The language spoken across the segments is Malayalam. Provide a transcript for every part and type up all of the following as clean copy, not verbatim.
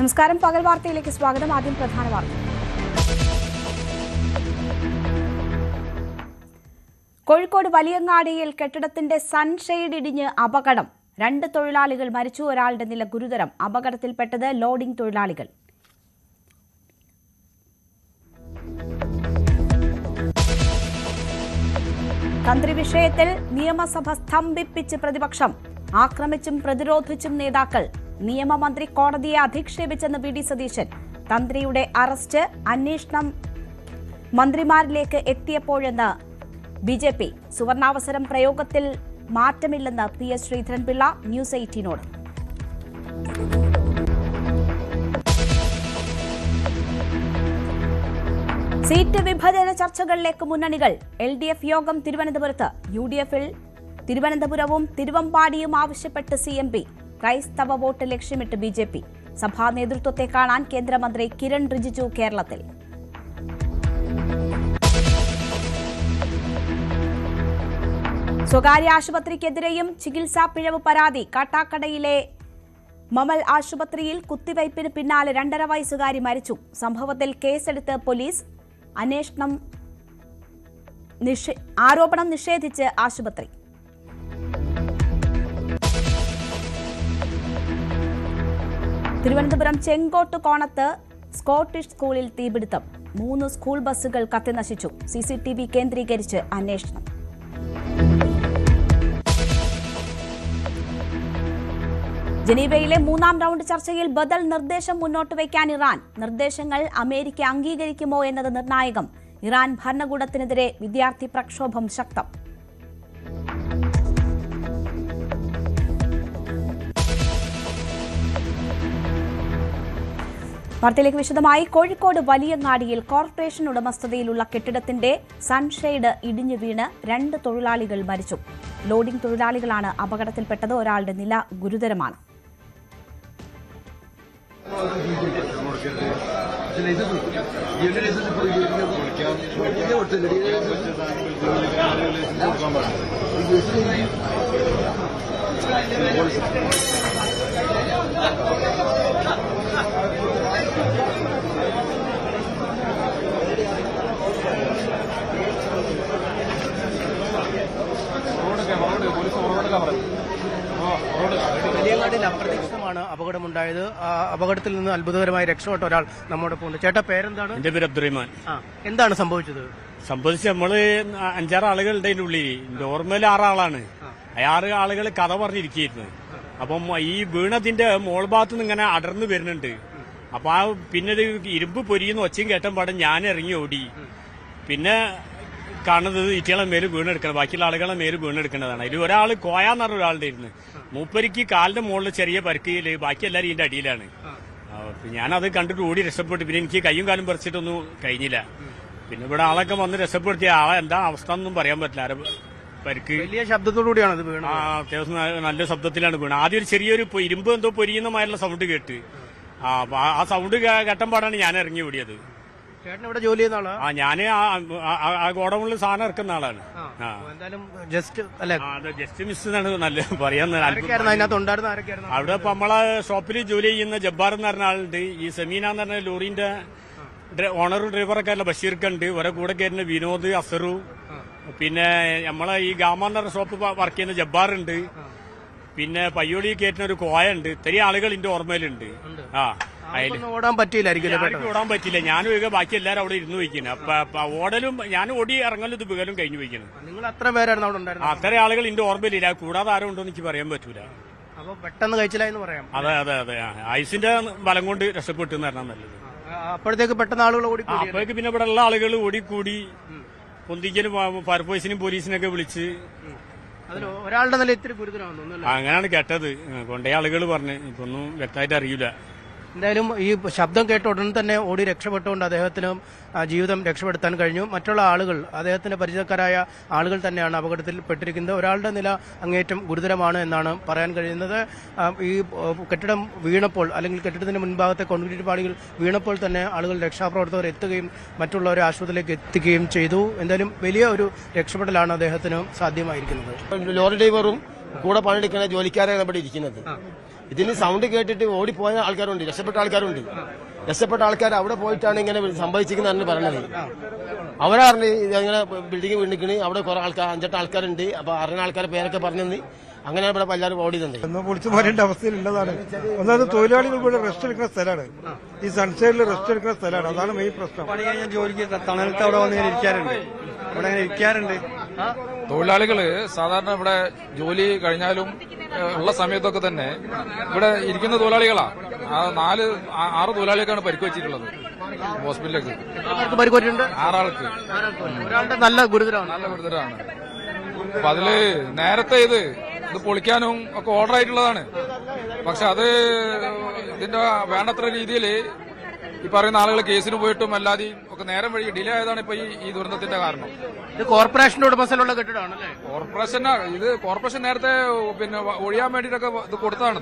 നമസ്കാരം. പകൽ വാർത്തയിലേക്ക് സ്വാഗതം. ആദ്യം പ്രധാന വാർത്ത. കോഴിക്കോട് വലിയങ്ങാടിയിൽ കെട്ടിടത്തിന്റെ സൺഷെയ്ഡ് ഇടിഞ്ഞ് അപകടം. 2 തൊഴിലാളികൾ മരിച്ചു, ഒരാളുടെ നില ഗുരുതരം. അപകടത്തിൽപ്പെട്ടത് ലോഡിംഗ് തൊഴിലാളികൾ. തന്ത്രി വിഷയത്തിൽ നിയമസഭ സ്തംഭിപ്പിച്ച് പ്രതിപക്ഷം. ആക്രമിച്ചും പ്രതിരോധിച്ചും നേതാക്കൾ. നിയമമന്ത്രി കോടതിയെ അധിക്ഷേപിച്ചെന്ന് വി.ഡി. സതീശൻ. തന്ത്രിയുടെ അറസ്റ്റ് അന്വേഷണം മന്ത്രിമാരിലേക്ക് എത്തിയപ്പോഴെന്ന് ബി.ജെ.പി. സുവർണാവസരം പ്രയോഗത്തിൽ മാറ്റമില്ലെന്ന് പി.എസ്. ശ്രീധരൻപിള്ള ന്യൂസ് 18നോട്. സീറ്റ് വിഭജന ചർച്ചകളിലേക്ക് മുന്നണികൾ. LDF യോഗം തിരുവനന്തപുരത്ത്. UDF-ൽ തിരുവനന്തപുരവും തിരുവമ്പാടിയും ആവശ്യപ്പെട്ട് CMP. ക്രൈസ്തവ വോട്ട് ലക്ഷ്യമിട്ട് ബി.ജെ.പി. സഭാ നേതൃത്വത്തെ കാണാൻ കേന്ദ്രമന്ത്രി കിരൺ റിജിജു കേരളത്തിൽ. സ്വകാര്യ ആശുപത്രിക്കെതിരെയും ചികിത്സാ പിഴവ് പരാതി. കാട്ടാക്കടയിലെ മമൽ ആശുപത്രിയിൽ കുത്തിവയ്പ്പിന് പിന്നാലെ 2.5 വയസ്സുകാരി മരിച്ചു. സംഭവത്തിൽ കേസെടുത്ത് പോലീസ്. ആരോപണം നിഷേധിച്ച് ആശുപത്രി. തിരുവനന്തപുരം ചെങ്കോട്ട് കോണത്ത് സ്കോട്ടിഷ് സ്കൂളിൽ തീപിടുത്തം. 3 സ്കൂൾ ബസ്സുകൾ കത്തിനശിച്ചു. CCTV കേന്ദ്രീകരിച്ച് അന്വേഷണം. ജനീവയിലെ 3ാം റൌണ്ട് ചർച്ചയിൽ ബദൽ നിർദ്ദേശം മുന്നോട്ട് വയ്ക്കാൻ ഇറാൻ. നിർദ്ദേശങ്ങൾ അമേരിക്ക അംഗീകരിക്കുമോ എന്നത് നിർണായകം. ഇറാൻ ഭരണകൂടത്തിനെതിരെ വിദ്യാർത്ഥി പ്രക്ഷോഭം ശക്തം. വാർത്തയിലേക്ക് വിശദമായി. കോഴിക്കോട് വലിയങ്ങാടിയിൽ കോർപ്പറേഷൻ ഉടമസ്ഥതയിലുള്ള കെട്ടിടത്തിന്റെ സൺഷെയ്ഡ് ഇടിഞ്ഞു വീണ് 2 തൊഴിലാളികൾ മരിച്ചു. ലോഡിംഗ് തൊഴിലാളികളാണ് അപകടത്തിൽപ്പെട്ടത്. ഒരാളുടെ നില ഗുരുതരമാണ്. വലിയങ്ങാടിയിൽ അപ്രതീക്ഷിതമാണ് അപകടമുണ്ടായത്. അപകടത്തിൽ നിന്ന് അത്ഭുതകരമായി രക്ഷപ്പെട്ട ഒരാൾ നമ്മുടെ പോകുന്നു. ചേട്ടാ, പേരെന്താണ്? എന്റെ പേര് അബ്ദുറഹ്മാൻ. എന്താണ് സംഭവിച്ചത്? നമ്മള് 5-6 ആളുകളുടെ അതിന്റെ ഉള്ളിൽ. നോർമൽ 6 ആളാണ്. 6 ആളുകൾ കഥ പറഞ്ഞിരിക്കുന്നു. അപ്പം ഈ വീണതിന്റെ മോൾ ഭാഗത്ത് നിന്ന് ഇങ്ങനെ അടർന്നു വരുന്നുണ്ട്. അപ്പൊ പിന്നെ ഇരുമ്പ് പൊരിയുന്ന ഒച്ചയും കേട്ടൻ പാടെ ഞാൻ ഇറങ്ങി ഓടി. പിന്നെ കാണുന്നത് ഇറ്റികളെ മേല് വീണെടുക്കണം. ബാക്കിയുള്ള ആളുകളെ മേല് വീണെടുക്കേണ്ടതാണ്. അതിൽ ഒരാൾ കോയാന്ന് പറഞ്ഞ ഒരാളുടെ ഇരുന്ന്. മൂപ്പരിക്ക് കാലിന്റെ മുകളിൽ ചെറിയ പരിക്കില്. ബാക്കി എല്ലാവരും ഇതിന്റെ അടിയിലാണ്. ഞാനത് കണ്ടിട്ട് ഓടി രക്ഷപ്പെട്ടു. പിന്നെ എനിക്ക് കയ്യും കാലും പറിച്ചിട്ടൊന്നും കഴിഞ്ഞില്ല. പിന്നെ ഇവിടെ ആളൊക്കെ വന്ന് രക്ഷപ്പെടുത്തിയ ആളെ എന്താ അവസ്ഥ എന്നൊന്നും പറയാൻ പറ്റില്ല. പരിക്ക് വലിയ ശബ്ദത്തോടുകൂടിയാണ് ഇത് വീണത്. അത്യാവശ്യം നല്ല ശബ്ദത്തിലാണ് വീണത്. ആദ്യം ഒരു ചെറിയൊരു ഇരുമ്പ് എന്തോ പൊരിയുന്നമായുള്ള സൗണ്ട് കേട്ട്. ആ സൗണ്ട് കേട്ടൻ പാടാണ് ഞാൻ ഇറങ്ങി ഓടിയത്. ചേട്ടൻ ഇവിടെ ജോലി ചെയ്യുന്ന ആളാ? ഞാന് ആ ഗോഡൌണിൽ സാധനം ഇറക്കുന്ന ആളാണ്. ജസ്റ്റ് മിസ് എന്നാണ് നല്ല പറയാൻ. അവിടെ ഇപ്പൊ നമ്മളെ ഷോപ്പിൽ ജോലി ചെയ്യുന്ന ജബ്ബാർ എന്ന് പറഞ്ഞ ആളുണ്ട്. ഈ സെമീന എന്ന് പറഞ്ഞ ലോറിന്റെ ഓണറും ഡ്രൈവറൊക്കെ അല്ല ബഷീർക്കുണ്ട്. ഒരേ കൂടെ കയറുന്ന വിനോദ്, അസറു, പിന്നെ നമ്മളെ ഈ ഗാമ എന്ന് പറഞ്ഞ ഷോപ്പ് വർക്ക് ചെയ്യുന്ന ജബ്ബാറുണ്ട്. പിന്നെ പയ്യോളി കയറ്റുന്ന ഒരു കോയ ഉണ്ട്. ഇത്രയും ആളുകൾ എന്റെ ഓർമ്മയിലുണ്ട്. ഓടാൻ പറ്റിയില്ലായിരിക്കും. ഓടാൻ പറ്റില്ല. ഞാനും ബാക്കി എല്ലാവരും അവിടെ ഇരുന്ന് വയ്ക്കുന്നു. ഓടലും ഞാൻ ഓടി ഇറങ്ങലും ഇത് ബികലും കഴിഞ്ഞു വയ്ക്കുന്നു. നിങ്ങൾ അത്ര പേരായിരുന്നു അവിടെ ഉണ്ടായിരുന്നത്? അത്ര ആളുകൾ എന്റെ ഓർമ്മയിലില്ല. കൂടാതെ ആരും ഉണ്ടോ എനിക്ക് പറയാൻ പറ്റൂല. അപ്പൊ പെട്ടെന്ന് കഴിച്ചില്ല എന്ന് പറയാം. അതെ. ഐസിന്റെ ബലം കൊണ്ട് രക്ഷപ്പെട്ടു എന്ന് പറഞ്ഞാൽ നല്ലത്. അപ്പോഴത്തേക്ക് പെട്ടെന്ന് ആളുകൾ ഓടിക്കൂടി. അപ്പോഴേക്ക് പിന്നെ ഇവിടെ ഉള്ള ആളുകൾ ഓടിക്കൂടി. പൊന്തിക്കലും ഫയർഫോഴ്സിനും പോലീസിനൊക്കെ വിളിച്ച്. അതിൽ ഒരാളുടെ നില ഇത്തിരി ഗുരുതരമാണെന്ന് അങ്ങനെയാണ് കേട്ടത്. കൊണ്ടേ ആളുകൾ പറഞ്ഞു. ഇപ്പൊന്നും വ്യക്തമായിട്ട് അറിയില്ല. എന്തായാലും ഈ ശബ്ദം കേട്ട ഉടൻ തന്നെ ഓടി രക്ഷപ്പെട്ടുകൊണ്ട് അദ്ദേഹത്തിന് ജീവിതം രക്ഷപ്പെടുത്താൻ കഴിഞ്ഞു. മറ്റുള്ള ആളുകൾ, അദ്ദേഹത്തിന്റെ പരിചയക്കാരായ ആളുകൾ തന്നെയാണ് അപകടത്തിൽപ്പെട്ടിരിക്കുന്നത്. ഒരാളുടെ നില അങ്ങേറ്റം ഗുരുതരമാണ് എന്നാണ് പറയാൻ കഴിയുന്നത്. ഈ കെട്ടിടം വീണപ്പോൾ, അല്ലെങ്കിൽ കെട്ടിടത്തിന്റെ മുൻഭാഗത്തെ കോൺക്രീറ്റ് പാളികൾ വീണപ്പോൾ തന്നെ ആളുകൾ, രക്ഷാപ്രവർത്തകർ എത്തുകയും മറ്റുള്ളവരെ ആശുപത്രിയിലേക്ക് എത്തിക്കുകയും ചെയ്തു. എന്തായാലും വലിയ ഒരു രക്ഷപ്പെടലാണ് അദ്ദേഹത്തിന് സാധ്യമായിരിക്കുന്നത്. ലോറി ഡ്രൈവറും കൂടെ പണിയെടുക്കുന്ന ജോലിക്കാരാണ് ഇവിടെ ഇരിക്കുന്നത്. ഇതിന് സൗണ്ട് കേട്ടിട്ട് ഓടിപ്പോയ ആൾക്കാരുണ്ട്, രക്ഷപ്പെട്ട ആൾക്കാരുണ്ട്. രക്ഷപ്പെട്ട ആൾക്കാർ അവിടെ പോയിട്ടാണ് ഇങ്ങനെ സംഭവിച്ചിരിക്കുന്നതാണ് പറഞ്ഞത്. അവരറിഞ്ഞ് ഇങ്ങനെ ബിൽഡിംഗ് വീണിക്കണ്, അവിടെ കുറെ ആൾക്കാർ 5-8 ആൾക്കാരുണ്ട്. അപ്പൊ അറിയുന്ന ആൾക്കാരെ പേരൊക്കെ പറഞ്ഞെന്ന് അങ്ങനെ ഇവിടെ എല്ലാവരും ഓടിയതുണ്ട്. പൊളിച്ചു പോരേണ്ട അവസ്ഥയിലുള്ളതാണ്. ഒന്നാമത് തൊഴിലാളികൾ ഇവിടെ റെസ്റ്റ് എടുക്കുന്ന സ്ഥലമാണ്, ഈ സൺസൈഡിൽ റെസ്റ്റ് എടുക്കുന്ന സ്ഥലമാണ്. അതാണ് മെയിൻ പ്രശ്നം. പണി കഴിഞ്ഞാൽ ജോലിക്ക് തണലത്ത് അവിടെ വന്ന് ഇരിക്കാറുണ്ട്, ഇവിടെ അങ്ങനെ ഇരിക്കാറുണ്ട്. തൊഴിലാളികള് സാധാരണ ഇവിടെ ജോലി കഴിഞ്ഞാലും ഉള്ള സമയത്തൊക്കെ തന്നെ ഇവിടെ ഇരിക്കുന്ന തൊഴിലാളികളാ. 4-6 തൊഴിലാളികൾക്കാണ് പരിക്ക് വെച്ചിട്ടുള്ളത് ഹോസ്പിറ്റലിലേക്ക്. 6 ആൾക്ക് നല്ല ഗുരുതരമാണ്. അപ്പൊ അതില് നേരത്തെ ഇത് പൊളിക്കാനും ഒക്കെ ഓർഡർ ആയിട്ടുള്ളതാണ്. പക്ഷെ അത് ഇതിന്റെ വേണ്ടത്ര രീതിയിൽ ഈ പറയുന്ന ആളുകൾ കേസിന് പോയിട്ടും അല്ലാതെയും ഒക്കെ നേരം വഴി ഡിലേ ആയതാണ് ഇപ്പൊ ഈ ദുരന്തത്തിന്റെ കാരണം. ഇത് കോർപ്പറേഷന്റെ ഉടമസ്ഥയിലുള്ള കെട്ടിടമാണ്. കോർപ്പറേഷൻ നേരത്തെ പിന്നെ ഒഴിയാൻ വേണ്ടിയിട്ടൊക്കെ ഇത് കൊടുത്തതാണ്.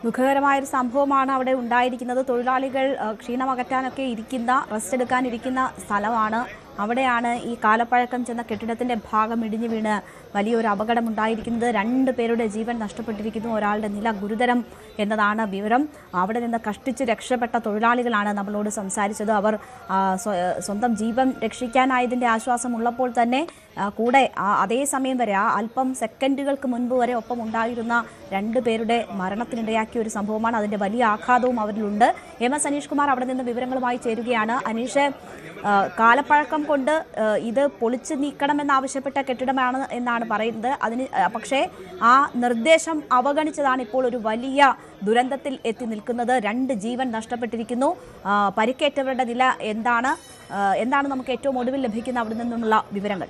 ദുഃഖകരമായൊരു സംഭവമാണ് അവിടെ ഉണ്ടായിരിക്കുന്നത്. തൊഴിലാളികൾ ക്ഷീണമകറ്റാനൊക്കെ റെസ്റ്റ് എടുക്കാനിരിക്കുന്ന സ്ഥലമാണ്. അവിടെയാണ് ഈ കാലപ്പഴക്കം ചെന്ന കെട്ടിടത്തിന്റെ ഭാഗം ഇടിഞ്ഞു വീണ് വലിയൊരു അപകടമുണ്ടായിരിക്കുന്നത്. 2 പേരുടെ ജീവൻ നഷ്ടപ്പെട്ടിരിക്കുന്നു. ഒരാളുടെ നില ഗുരുതരം എന്നതാണ് വിവരം. അവിടെ നിന്ന് കഷ്ടിച്ച് രക്ഷപ്പെട്ട തൊഴിലാളികളാണ് നമ്മളോട് സംസാരിച്ചത്. അവർ സ്വന്തം ജീവൻ രക്ഷിക്കാനായതിന്റെ ആശ്വാസം ഉള്ളപ്പോൾ തന്നെ കൂടെ അതേ സമയം വരെ അല്പം സെക്കൻഡുകൾക്ക് മുൻപ് വരെ ഒപ്പം ഉണ്ടായിരുന്ന 2 പേരുടെ മരണത്തിനിടയാക്കിയ ഒരു സംഭവമാണ്. അതിന്റെ വലിയ ആഘാതവും അവരിലുണ്ട്. MS അനീഷ് കുമാർ അവിടെ നിന്ന് വിവരങ്ങളുമായി ചേരുകയാണ്. അനീഷ്, കാലപ്പഴക്കം കൊണ്ട് ഇത് പൊളിച്ചു നീക്കണമെന്നാവശ്യപ്പെട്ട കെട്ടിടമാണ് എന്നാണ് പറയുന്നത്. പക്ഷേ ആ നിർദ്ദേശം അവഗണിച്ചതാണ് ഇപ്പോൾ ഒരു വലിയ ദുരന്തത്തിൽ എത്തി നിൽക്കുന്നത്. 2 ജീവൻ നഷ്ടപ്പെട്ടിരിക്കുന്നു. പരിക്കേറ്റവരുടെ നില എന്താണ് നമുക്ക് ഏറ്റവും ഒടുവിൽ ലഭിക്കുന്ന അവിടെ നിന്നുള്ള വിവരങ്ങൾ?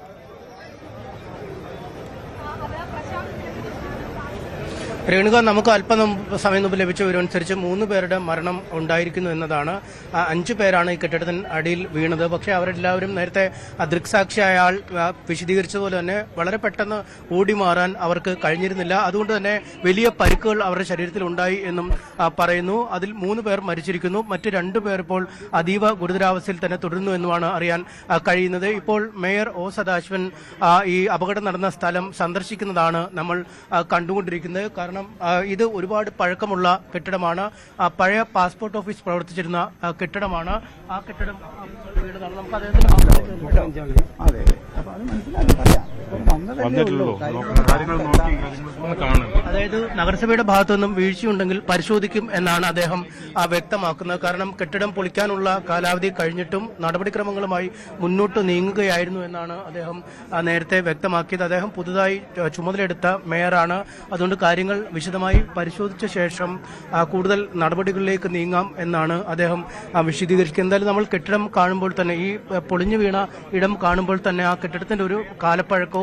രേണുക, നമുക്ക് അല്പം സമയം മുമ്പ് ലഭിച്ച വിവരമനുസരിച്ച് 3 പേരുടെ മരണം ഉണ്ടായിരിക്കുന്നു എന്നതാണ്. 5 പേരാണ് ഈ കെട്ടിടത്തിന് അടിയിൽ വീണത്. പക്ഷേ അവരെല്ലാവരും നേരത്തെ ദൃക്സാക്ഷിയായ ആൾ വിശദീകരിച്ചതുപോലെ തന്നെ വളരെ പെട്ടെന്ന് ഓടി മാറാൻ അവർക്ക് കഴിഞ്ഞിരുന്നില്ല. അതുകൊണ്ട് തന്നെ വലിയ പരിക്കുകൾ അവരുടെ ശരീരത്തിൽ ഉണ്ടായി എന്നും പറയുന്നു. അതിൽ 3 പേർ മരിച്ചിരിക്കുന്നു. മറ്റ് 2 പേർ ഇപ്പോൾ അതീവ ഗുരുതരാവസ്ഥയിൽ തന്നെ തുടരുന്നു എന്നുമാണ് അറിയാൻ കഴിയുന്നത്. ഇപ്പോൾ മേയർ O സദാശിവൻ ഈ അപകടം നടന്ന സ്ഥലം സന്ദർശിക്കുന്നതാണ് നമ്മൾ കണ്ടുകൊണ്ടിരിക്കുന്നത്. കാരണം ഇത് ഒരുപാട് പഴക്കമുള്ള കെട്ടിടമാണ്. പഴയ പാസ്പോർട്ട് ഓഫീസ് പ്രവർത്തിച്ചിരുന്ന കെട്ടിടമാണ്. ആ കെട്ടിടം അതായത് നഗരസഭയുടെ ഭാഗത്തു നിന്നും വീഴ്ചയുണ്ടെങ്കിൽ പരിശോധിക്കും എന്നാണ് അദ്ദേഹം വ്യക്തമാക്കുന്നത്. കാരണം കെട്ടിടം പൊളിക്കാനുള്ള കാലാവധി കഴിഞ്ഞിട്ടും നടപടിക്രമങ്ങളുമായി മുന്നോട്ട് നീങ്ങുകയായിരുന്നു എന്നാണ് അദ്ദേഹം നേരത്തെ വ്യക്തമാക്കിയത്. അദ്ദേഹം പുതുതായി ചുമതലയെടുത്ത മേയറാണ്. അതുകൊണ്ട് കാര്യങ്ങൾ വിശദമായി പരിശോധിച്ച ശേഷം കൂടുതൽ നടപടികളിലേക്ക് നീങ്ങാം എന്നാണ് അദ്ദേഹം വിശദീകരിക്കുന്നത്. എന്തായാലും നമ്മൾ കെട്ടിടം കാണുമ്പോൾ തന്നെ, ഈ പൊളിഞ്ഞു വീണ ഇടം കാണുമ്പോൾ തന്നെ ആ കെട്ടിടത്തിന്റെ ഒരു കാലപ്പഴക്കവും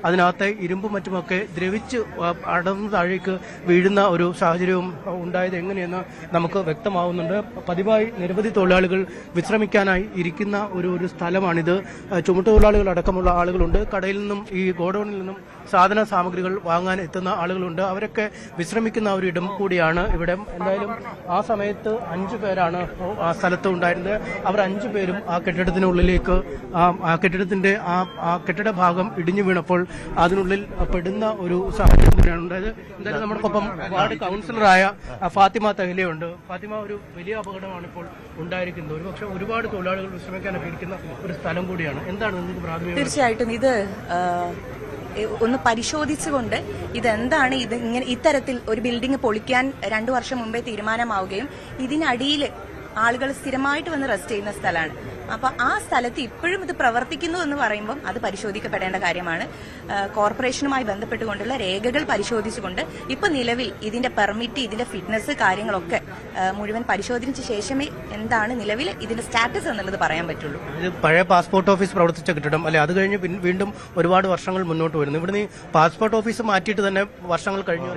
അതിനകത്തെ ഇരുമ്പും മറ്റുമൊക്കെ ദ്രവിച്ച് അടർന്ന് താഴേക്ക് വീഴുന്ന ഒരു സാഹചര്യവും ഉണ്ടായത് എങ്ങനെയെന്ന് നമുക്ക് വ്യക്തമാവുന്നുണ്ട്. പതിവായി നിരവധി തൊഴിലാളികൾ വിശ്രമിക്കാനായി ഇരിക്കുന്ന ഒരു സ്ഥലമാണിത്. ചുമട്ടുതൊഴിലാളികൾ അടക്കമുള്ള ആളുകളുണ്ട്. കടയിൽ നിന്നും ഈ ഗോഡൌണിൽ നിന്നും സാധന സാമഗ്രികൾ വാങ്ങാൻ എത്തുന്ന ആളുകളുണ്ട്. അവരൊക്കെ വിശ്രമിക്കുന്ന ഒരു ഇടം കൂടിയാണ് ഇവിടെ. എന്തായാലും ആ സമയത്ത് 5 പേരാണ് ആ സ്ഥലത്ത് ഉണ്ടായിരുന്നത്. അവർ 5 പേരും ആ കെട്ടിടത്തിനുള്ളിലേക്ക്, ആ കെട്ടിടത്തിന്റെ ആ കെട്ടിട ഭാഗം ഇടിഞ്ഞു വീണപ്പോൾ അതിനുള്ളിൽ പെടുന്ന ഒരു സാഹചര്യം കൂടിയാണ് ഉണ്ടായത്. എന്തായാലും നമ്മൾക്കൊപ്പം വാർഡ് കൗൺസിലറായ ഫാത്തിമ തഹ്ലിയുണ്ട്. ഫാത്തിമ, ഒരു വലിയ അപകടമാണ് ഇപ്പോൾ ഉണ്ടായിരിക്കുന്നത്. ഒരുപക്ഷെ ഒരുപാട് തൊഴിലാളികൾ വിശ്രമിക്കാനൊക്കെ ഇരിക്കുന്ന ഒരു സ്ഥലം കൂടിയാണ്. എന്താണ് നിങ്ങൾക്ക് പ്രാഥമിക? തീർച്ചയായിട്ടും ഇത് ഒന്ന് പരിശോധിച്ചുകൊണ്ട് ഇതെന്താണ് ഇങ്ങനെ ഇത്തരത്തിൽ ഒരു ബിൽഡിംഗ് പൊളിക്കാൻ 2 വർഷം മുമ്പേ തീരുമാനമാവുകയും ഇതിനടിയിൽ ആളുകൾ സ്ഥിരമായിട്ട് വന്ന് റെസ്റ്റ് ചെയ്യുന്ന സ്ഥലമാണ്. അപ്പൊ ആ സ്ഥലത്ത് ഇപ്പോഴും ഇത് പ്രവർത്തിക്കുന്നു എന്ന് പറയുമ്പോൾ അത് പരിശോധിക്കപ്പെടേണ്ട കാര്യമാണ്. കോർപ്പറേഷനുമായി ബന്ധപ്പെട്ടുകൊണ്ടുള്ള രേഖകൾ പരിശോധിച്ചുകൊണ്ട് ഇപ്പൊ നിലവിൽ ഇതിന്റെ പെർമിറ്റ്, ഇതിന്റെ ഫിറ്റ്നസ് കാര്യങ്ങളൊക്കെ മുഴുവൻ പരിശോധിച്ച ശേഷമേ എന്താണ് നിലവിൽ ഇതിന്റെ സ്റ്റാറ്റസ് എന്നുള്ളത് പറയാൻ പറ്റുള്ളൂ. ഇത് പഴയ പാസ്പോർട്ട് ഓഫീസ് പ്രവർത്തിച്ച കെട്ടിടം അല്ലെ? അത് കഴിഞ്ഞ് വീണ്ടും ഒരുപാട് വർഷങ്ങൾ മുന്നോട്ട് വരുന്നു. ഇവിടുന്ന് പാസ്പോർട്ട് ഓഫീസ് മാറ്റിയിട്ട് തന്നെ വർഷങ്ങൾ കഴിഞ്ഞു.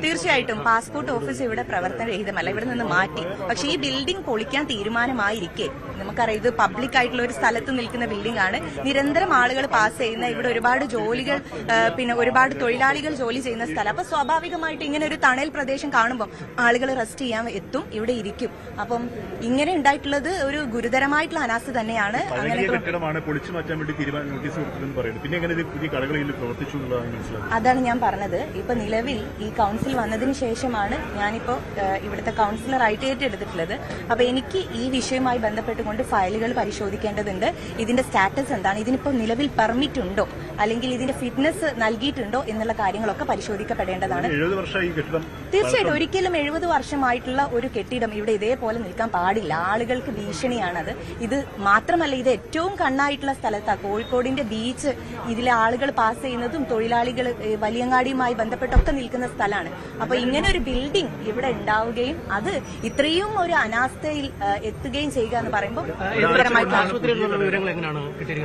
തീർച്ചയായിട്ടും പാസ്പോർട്ട് ഓഫീസ് ഇവിടെ പ്രവർത്തനരഹിതമല്ല, ഇവിടെ നിന്ന് മാറ്റി. പക്ഷേ ഈ ബിൽഡിംഗ് പൊളിക്കാൻ തീരുമാനമായിരിക്കെ നമുക്കറിയാം ഇത് പബ്ലിക് ആയിട്ടുള്ള ഒരു സ്ഥലത്ത് നിൽക്കുന്ന ബിൽഡിംഗ് ആണ്. നിരന്തരം ആളുകൾ പാസ് ചെയ്യുന്ന, ഇവിടെ ഒരുപാട് ജോലികൾ, പിന്നെ ഒരുപാട് തൊഴിലാളികൾ ജോലി ചെയ്യുന്ന സ്ഥലം. അപ്പൊ സ്വാഭാവികമായിട്ട് ഇങ്ങനെ ഒരു തണൽ പ്രദേശം കാണുമ്പോൾ ആളുകൾ റെസ്റ്റ് ചെയ്യാൻ എത്തും, ഇവിടെ ഇരിക്കും. അപ്പം ഇങ്ങനെ ഉണ്ടായിട്ടുള്ളത് ഒരു ഗുരുതരമായിട്ടുള്ള അനാസ്ഥ തന്നെയാണ്. അങ്ങനെ പൊളിച്ചു മാറ്റാൻ വേണ്ടി നോട്ടീസ് കൊടുത്തില്ലെന്ന് പറയുന്നത്. പിന്നെ എങ്ങനെ പുതിയ കടകൾ പ്രവർത്തിച്ചു എന്നുള്ളതാണ് മനസ്സിലാക്കുന്നത്. അതാണ് ഞാൻ പറഞ്ഞത്. ഇപ്പൊ നിലവിൽ ഈ കൌൺസിൽ വന്നതിന് ശേഷമാണ് ഞാനിപ്പോ ഇവിടുത്തെ കൌൺസിലറായിട്ട് ഏറ്റെടുത്തിട്ടുള്ളത്. അപ്പൊ എനിക്ക് ഈ വിഷയവുമായി ബന്ധപ്പെട്ടുകൊണ്ട് ഫയലുകൾ പരിശോധിക്കേണ്ടതുണ്ട്. ഇതിന്റെ സ്റ്റാറ്റസ് എന്താണ്, ഇതിനിപ്പോ നിലവിൽ പെർമിറ്റ് ഉണ്ടോ, അല്ലെങ്കിൽ ഇതിന്റെ ഫിറ്റ്നസ് നൽകിയിട്ടുണ്ടോ എന്നുള്ള കാര്യങ്ങളൊക്കെ പരിശോധിക്കപ്പെടേണ്ടതാണ്. തീർച്ചയായിട്ടും ഒരിക്കലും 70 വർഷമായിട്ടുള്ള ഒരു കെട്ടിടം ഇവിടെ ഇതേപോലെ നിൽക്കാൻ പാടില്ല. ആളുകൾക്ക് ഭീഷണിയാണത്. ഇത് മാത്രമല്ല, ഇത് ഏറ്റവും കണ്ണായിട്ടുള്ള സ്ഥലത്താണ്, കോഴിക്കോടിന്റെ ബീച്ച്. ഇതിലെ ആളുകൾ പാസ് ചെയ്യുന്നതും തൊഴിലാളികൾ വലിയങ്ങാടിയുമായി ബന്ധപ്പെട്ടൊക്കെ നിൽക്കുന്ന സ്ഥലമാണ്. അപ്പൊ ഇങ്ങനെ ഒരു ബിൽഡിംഗ് ഇവിടെ ഉണ്ടാവുകയും അത് ഇത്രയും ഒരു അനാസ്ഥയിൽ എത്തുകയും ചെയ്യുക എന്ന് പറയുമ്പോൾ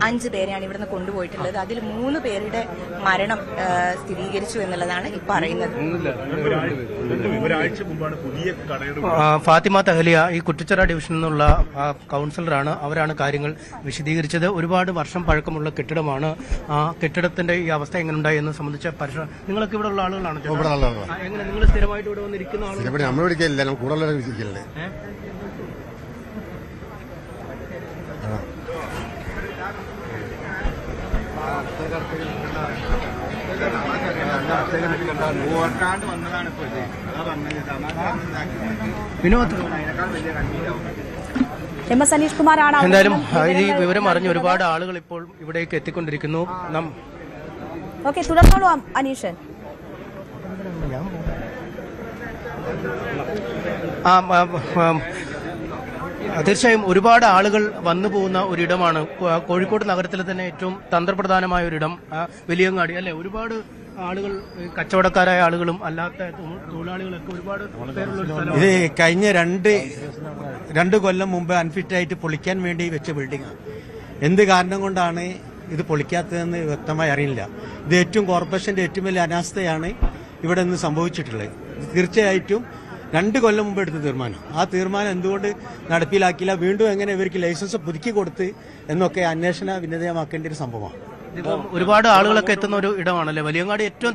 5 പേരെയാണ് ഇവിടുന്ന് കൊണ്ടുപോയിട്ടുള്ളത്. അതിൽ 3 പേരുടെ മരണം സ്ഥിരീകരിച്ചു എന്നുള്ളതാണ് ഇപ്പൊ അറിയുന്നത്. ഫാത്തിമ തഹലിയ ഈ കുറ്റിച്ചിറ ഡിവിഷനിൽ നിന്നുള്ള കൌൺസിലറാണ്. അവരാണ് കാര്യങ്ങൾ വിശദീകരിച്ചത്. ഒരുപാട് വർഷം പഴക്കമുള്ള കെട്ടിടമാണ്. ആ കെട്ടിടത്തിന്റെ ഈ അവസ്ഥ എങ്ങനെയുണ്ടായി എന്ന് സംബന്ധിച്ച പരിശോധന. നിങ്ങളൊക്കെ ഇവിടെ ഉള്ള ആളുകളാണ്. എങ്ങനെ നിങ്ങൾ സ്ഥിരമായിട്ട് ഇവിടെ വന്നിരിക്കുന്ന ആളുകൾ? നമ്മളിരിക്കില്ല, കൂടുതൽ വിശ്വസിക്കില്ലേ. വിനോദ്, MS അനീഷ് കുമാറാണ്. എന്തായാലും ഈ വിവരം അറിഞ്ഞ് ഒരുപാട് ആളുകൾ ഇപ്പോൾ ഇവിടേക്ക് എത്തിക്കൊണ്ടിരിക്കുന്നു. ഓക്കെ, തുടർന്നോളൂ അനീഷൻ. തീർച്ചയായും ഒരുപാട് ആളുകൾ വന്നു പോകുന്ന ഒരിടമാണ് കോഴിക്കോട് നഗരത്തിലെ തന്നെ ഏറ്റവും തന്ത്രപ്രധാനമായ ഒരിടം വലിയങ്ങാടി, അല്ലെ? ഒരുപാട് ആളുകൾ, കച്ചവടക്കാരായ ആളുകളും അല്ലാത്ത തൊഴിലാളികളൊക്കെ ഒരുപാട് പേരുള്ള. ഇത് കഴിഞ്ഞ രണ്ട് കൊല്ലം മുമ്പ് അൺഫിറ്റായിട്ട് പൊളിക്കാൻ വേണ്ടി വെച്ച ബിൽഡിംഗാണ്. എന്ത് കാരണം കൊണ്ടാണ് ഇത് പൊളിക്കാത്തതെന്ന് വ്യക്തമായി അറിയില്ല. ഇത് കോർപ്പറേഷന്റെ ഏറ്റവും വലിയ അനാസ്ഥയാണ് ഇവിടെ നിന്ന് സംഭവിച്ചിട്ടുള്ളത്. തീർച്ചയായിട്ടും 2 കൊല്ലം മുമ്പ് എടുത്ത തീരുമാനം, ആ തീരുമാനം എന്തുകൊണ്ട് നടപ്പിലാക്കിയില്ല, വീണ്ടും എങ്ങനെ ഇവർക്ക് ലൈസൻസ് പുതുക്കി കൊടുത്ത് എന്നൊക്കെ അന്വേഷണ വിധേയമാക്കേണ്ട ഒരു സംഭവമാണ്. ഒരുപാട് ആളുകളൊക്കെ എത്തുന്ന ഒരു ഇടമാണല്ലേ വലിയങ്ങാടി? ഏറ്റവും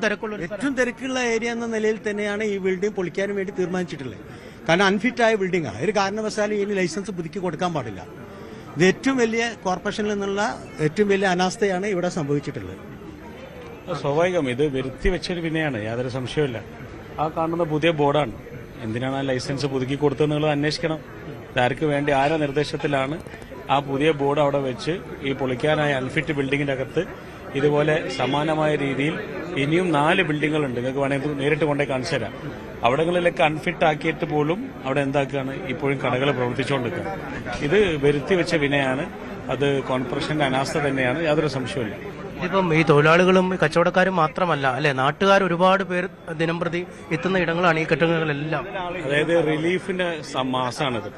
തിരക്കുള്ള ഏരിയ എന്ന നിലയിൽ തന്നെയാണ് ഈ ബിൽഡിംഗ് പൊളിക്കാനും വേണ്ടി തീരുമാനിച്ചിട്ടുള്ളത്. കാരണം അൺഫിറ്റായ ബിൽഡിംഗാണ്. ഒരു കാരണവശാലും ഇതിന് ലൈസൻസ് പുതുക്കി കൊടുക്കാൻ പാടില്ല. ഇത് ഏറ്റവും വലിയ കോർപ്പറേഷനിൽ നിന്നുള്ള ഏറ്റവും വലിയ അനാസ്ഥയാണ് ഇവിടെ സംഭവിച്ചിട്ടുള്ളത്. സ്വാഭാവികം, ഇത് വരുത്തി വെച്ചൊരു വിനയാണ്, യാതൊരു സംശയമില്ല. ആ കാണുന്ന പുതിയ ബോർഡാണ്. എന്തിനാണ് ആ ലൈസൻസ് പുതുക്കി കൊടുത്തതെന്നുള്ളത് അന്വേഷിക്കണം. ഇതാർക്ക് വേണ്ടി, ആരുടെ നിർദ്ദേശത്തിലാണ് ആ പുതിയ ബോർഡ് അവിടെ വെച്ച് ഈ പൊളിക്കാനായ അൺഫിറ്റ് ബിൽഡിങ്ങിന്റെ അകത്ത് ഇതുപോലെ സമാനമായ രീതിയിൽ ഇനിയും 4 ബിൽഡിങ്ങുകളുണ്ട്. നിങ്ങൾക്ക് വേണമെങ്കിൽ നേരിട്ട് കൊണ്ടേ കാണിച്ചു തരാം. അവിടങ്ങളിലൊക്കെ അൺഫിറ്റ് ആക്കിയിട്ട് പോലും അവിടെ എന്താക്കുകയാണ്, ഇപ്പോഴും കടകൾ പ്രവർത്തിച്ചുകൊണ്ടിരിക്കുക. ഇത് വരുത്തി വെച്ച വിനയാണ്. അത് കോർപ്പറേഷന്റെ അനാസ്ഥ തന്നെയാണ്, യാതൊരു സംശയമില്ല. ഇപ്പം ഈ തൊഴിലാളികളും കച്ചവടക്കാരും മാത്രമല്ല, അല്ലെ, നാട്ടുകാർ ഒരുപാട് പേർ ദിനംപ്രതി എത്തുന്ന ഇടങ്ങളാണ് ഈ കെട്ടിടങ്ങളെല്ലാം. അതായത് റിലീഫിന്റെ മാസമാണിത്,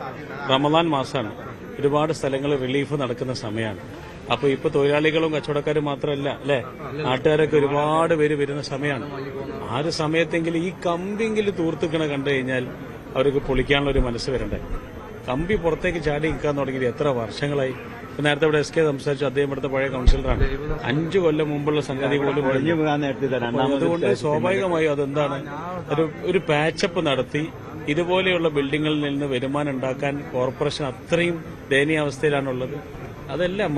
റമദാൻ മാസമാണ്. ഒരുപാട് സ്ഥലങ്ങളിൽ റിലീഫ് നടക്കുന്ന സമയമാണ്. അപ്പൊ ഇപ്പൊ തൊഴിലാളികളും കച്ചവടക്കാരും മാത്രമല്ല, അല്ലെ, നാട്ടുകാരൊക്കെ ഒരുപാട് പേര് വരുന്ന സമയമാണ്. ആ ഒരു സമയത്തെങ്കിലും ഈ കമ്പിയെങ്കിലും തൂർത്തിക്കണ കണ്ടു കഴിഞ്ഞാൽ അവർക്ക് പൊളിക്കാനുള്ള ഒരു മനസ്സ് വരണ്ടേ. കമ്പി പുറത്തേക്ക് ചാടി നിൽക്കാൻ തുടങ്ങിയത് എത്ര വർഷങ്ങളായി. നേരത്തെ ഇവിടെ SK സംസാരിച്ചു, അദ്ദേഹം ഇവിടുത്തെ പഴയ കൌൺസിലറാണ്. 5 കൊല്ലം മുമ്പുള്ള സംഗതി പോലും. അതുകൊണ്ട് സ്വാഭാവികമായും അതെന്താണ്, ഒരു പാച്ചപ്പ് നടത്തി ഇതുപോലെയുള്ള ബിൽഡിങ്ങിൽ നിന്ന് വരുമാനം ഉണ്ടാക്കാൻ കോർപ്പറേഷൻ അത്രയും ദയനീയാവസ്ഥയിലാണുള്ളത്. അതെല്ലാം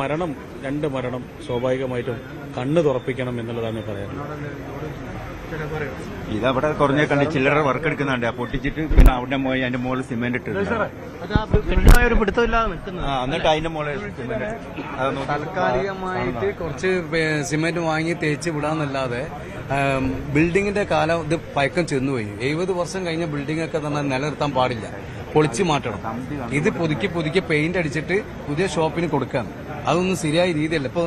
2 മരണം സ്വാഭാവികമായിട്ടും കണ്ണ് തുറപ്പിക്കണം എന്നുള്ളതാണ് പറയാനുള്ളത്. ഇതവിടെ കുറഞ്ഞ കണ്ട് ചില്ലറ വർക്ക് എടുക്കുന്നുണ്ട്, പൊട്ടിച്ചിട്ട് പിന്നെ അവിടെ പോയി അതിന്റെ മുകളിൽ സിമെന്റ് ഇട്ടിട്ട് എന്നിട്ട് അതിന്റെ മുകളിൽ താൽക്കാലികമായിട്ട് കുറച്ച് സിമെന്റ് വാങ്ങി തേച്ച് വിടാന്നല്ലാതെ ബിൽഡിങ്ങിന്റെ കാലം ഇത് പഴക്കം ചെന്നുപോയി. 70 വർഷം കഴിഞ്ഞ ബിൽഡിംഗ് ഒക്കെ തന്നെ നിലനിർത്താൻ പാടില്ല, പൊളിച്ചു മാറ്റണം. ഇത് പുതുക്കി പെയിന്റ് അടിച്ചിട്ട് പുതിയ ഷോപ്പിന് കൊടുക്കാണ്. അതൊന്നും ശരിയായ രീതിയല്ല. ഇപ്പൊ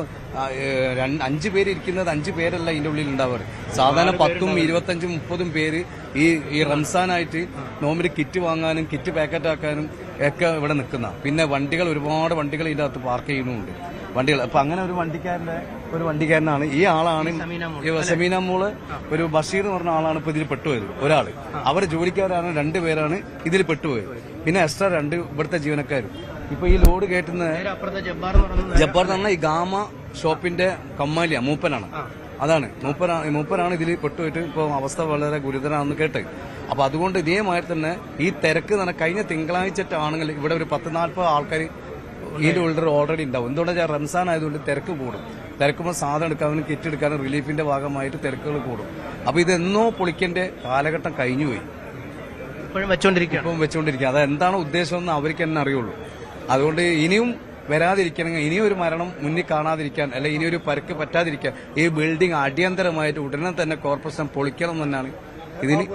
5 പേര് ഇരിക്കുന്നത് 5 പേരല്ല ഇതിന്റെ ഉള്ളിൽ ഉണ്ടാവാറ്. സാധാരണ 10, 25, 30 പേര് ഈ റംസാനായിട്ട് നോമ്പിന് കിറ്റ് വാങ്ങാനും കിറ്റ് പാക്കറ്റ് ആക്കാനും ഒക്കെ ഇവിടെ നിൽക്കുന്ന. പിന്നെ ഒരുപാട് വണ്ടികൾ ഇതിന്റെ അകത്ത് പാർക്ക് ചെയ്യുന്നുമുണ്ട്. വണ്ടികൾ. അപ്പൊ അങ്ങനെ ഒരു വണ്ടിക്കാരനാണ് ഈ ആളാണ് ഈ സെമീന മോള്. ഒരു ബഷീർ എന്ന് പറഞ്ഞ ആളാണ് ഇപ്പൊ ഇതിൽ പെട്ടുപോയത്. ഒരാള് അവർ ജോലിക്കാരാണ്, 2 പേരാണ് ഇതിൽ പെട്ടുപോയത്. പിന്നെ എക്സ്ട്രാ 2 ഇവിടുത്തെ ജീവനക്കാരും. ഇപ്പൊ ഈ ലോഡ് കയറ്റുന്ന ജബ്ബാർ എന്ന് പറഞ്ഞാൽ ഈ ഗാമ ഷോപ്പിന്റെ കമ്മാലിയ മൂപ്പനാണ്. അതാണ് മൂപ്പനാണ് ഇതിൽ പെട്ടുപോയിട്ട് ഇപ്പോൾ അവസ്ഥ വളരെ ഗുരുതരമാണെന്ന് കേട്ട്. അപ്പൊ അതുകൊണ്ട് ഇതേമാതിരി തന്നെ ഈ തിരക്ക് കഴിഞ്ഞ തിങ്കളാഴ്ചയാണെങ്കിൽ ഇവിടെ ഒരു 10-40 ആൾക്കാർ ഇതിന്റെ ഉള്ളിൽ ഓൾറെഡി ഉണ്ടാവും. എന്തുകൊണ്ടാ റംസാൻ ആയതുകൊണ്ട് തിരക്ക് കൂടും. തിരക്കുമ്പോൾ സാധനം എടുക്കാനും കിറ്റ് എടുക്കാനും റിലീഫിന്റെ ഭാഗമായിട്ട് തിരക്കുകൾ കൂടും. അപ്പൊ ഇതെന്നോ പൊളിക്കേണ്ട കാലഘട്ടം കഴിഞ്ഞുപോയി. ഇപ്പം വെച്ചുകൊണ്ടിരിക്കുക. അതെന്താണ് ഉദ്ദേശം എന്ന് അവർക്ക് തന്നെ അറിയുള്ളൂ. അതുകൊണ്ട് ഇനിയും വരാതിരിക്കണമെങ്കിൽ, ഇനിയും ഒരു മരണം മുന്നിൽ കാണാതിരിക്കാൻ, അല്ലെങ്കിൽ ഇനിയൊരു പരുക്ക് പറ്റാതിരിക്കാൻ ഈ ബിൽഡിംഗ് അടിയന്തരമായിട്ട് ഉടനെ തന്നെ കോർപ്പറേഷൻ പൊളിക്കണം എന്നാണ് ഇതിന്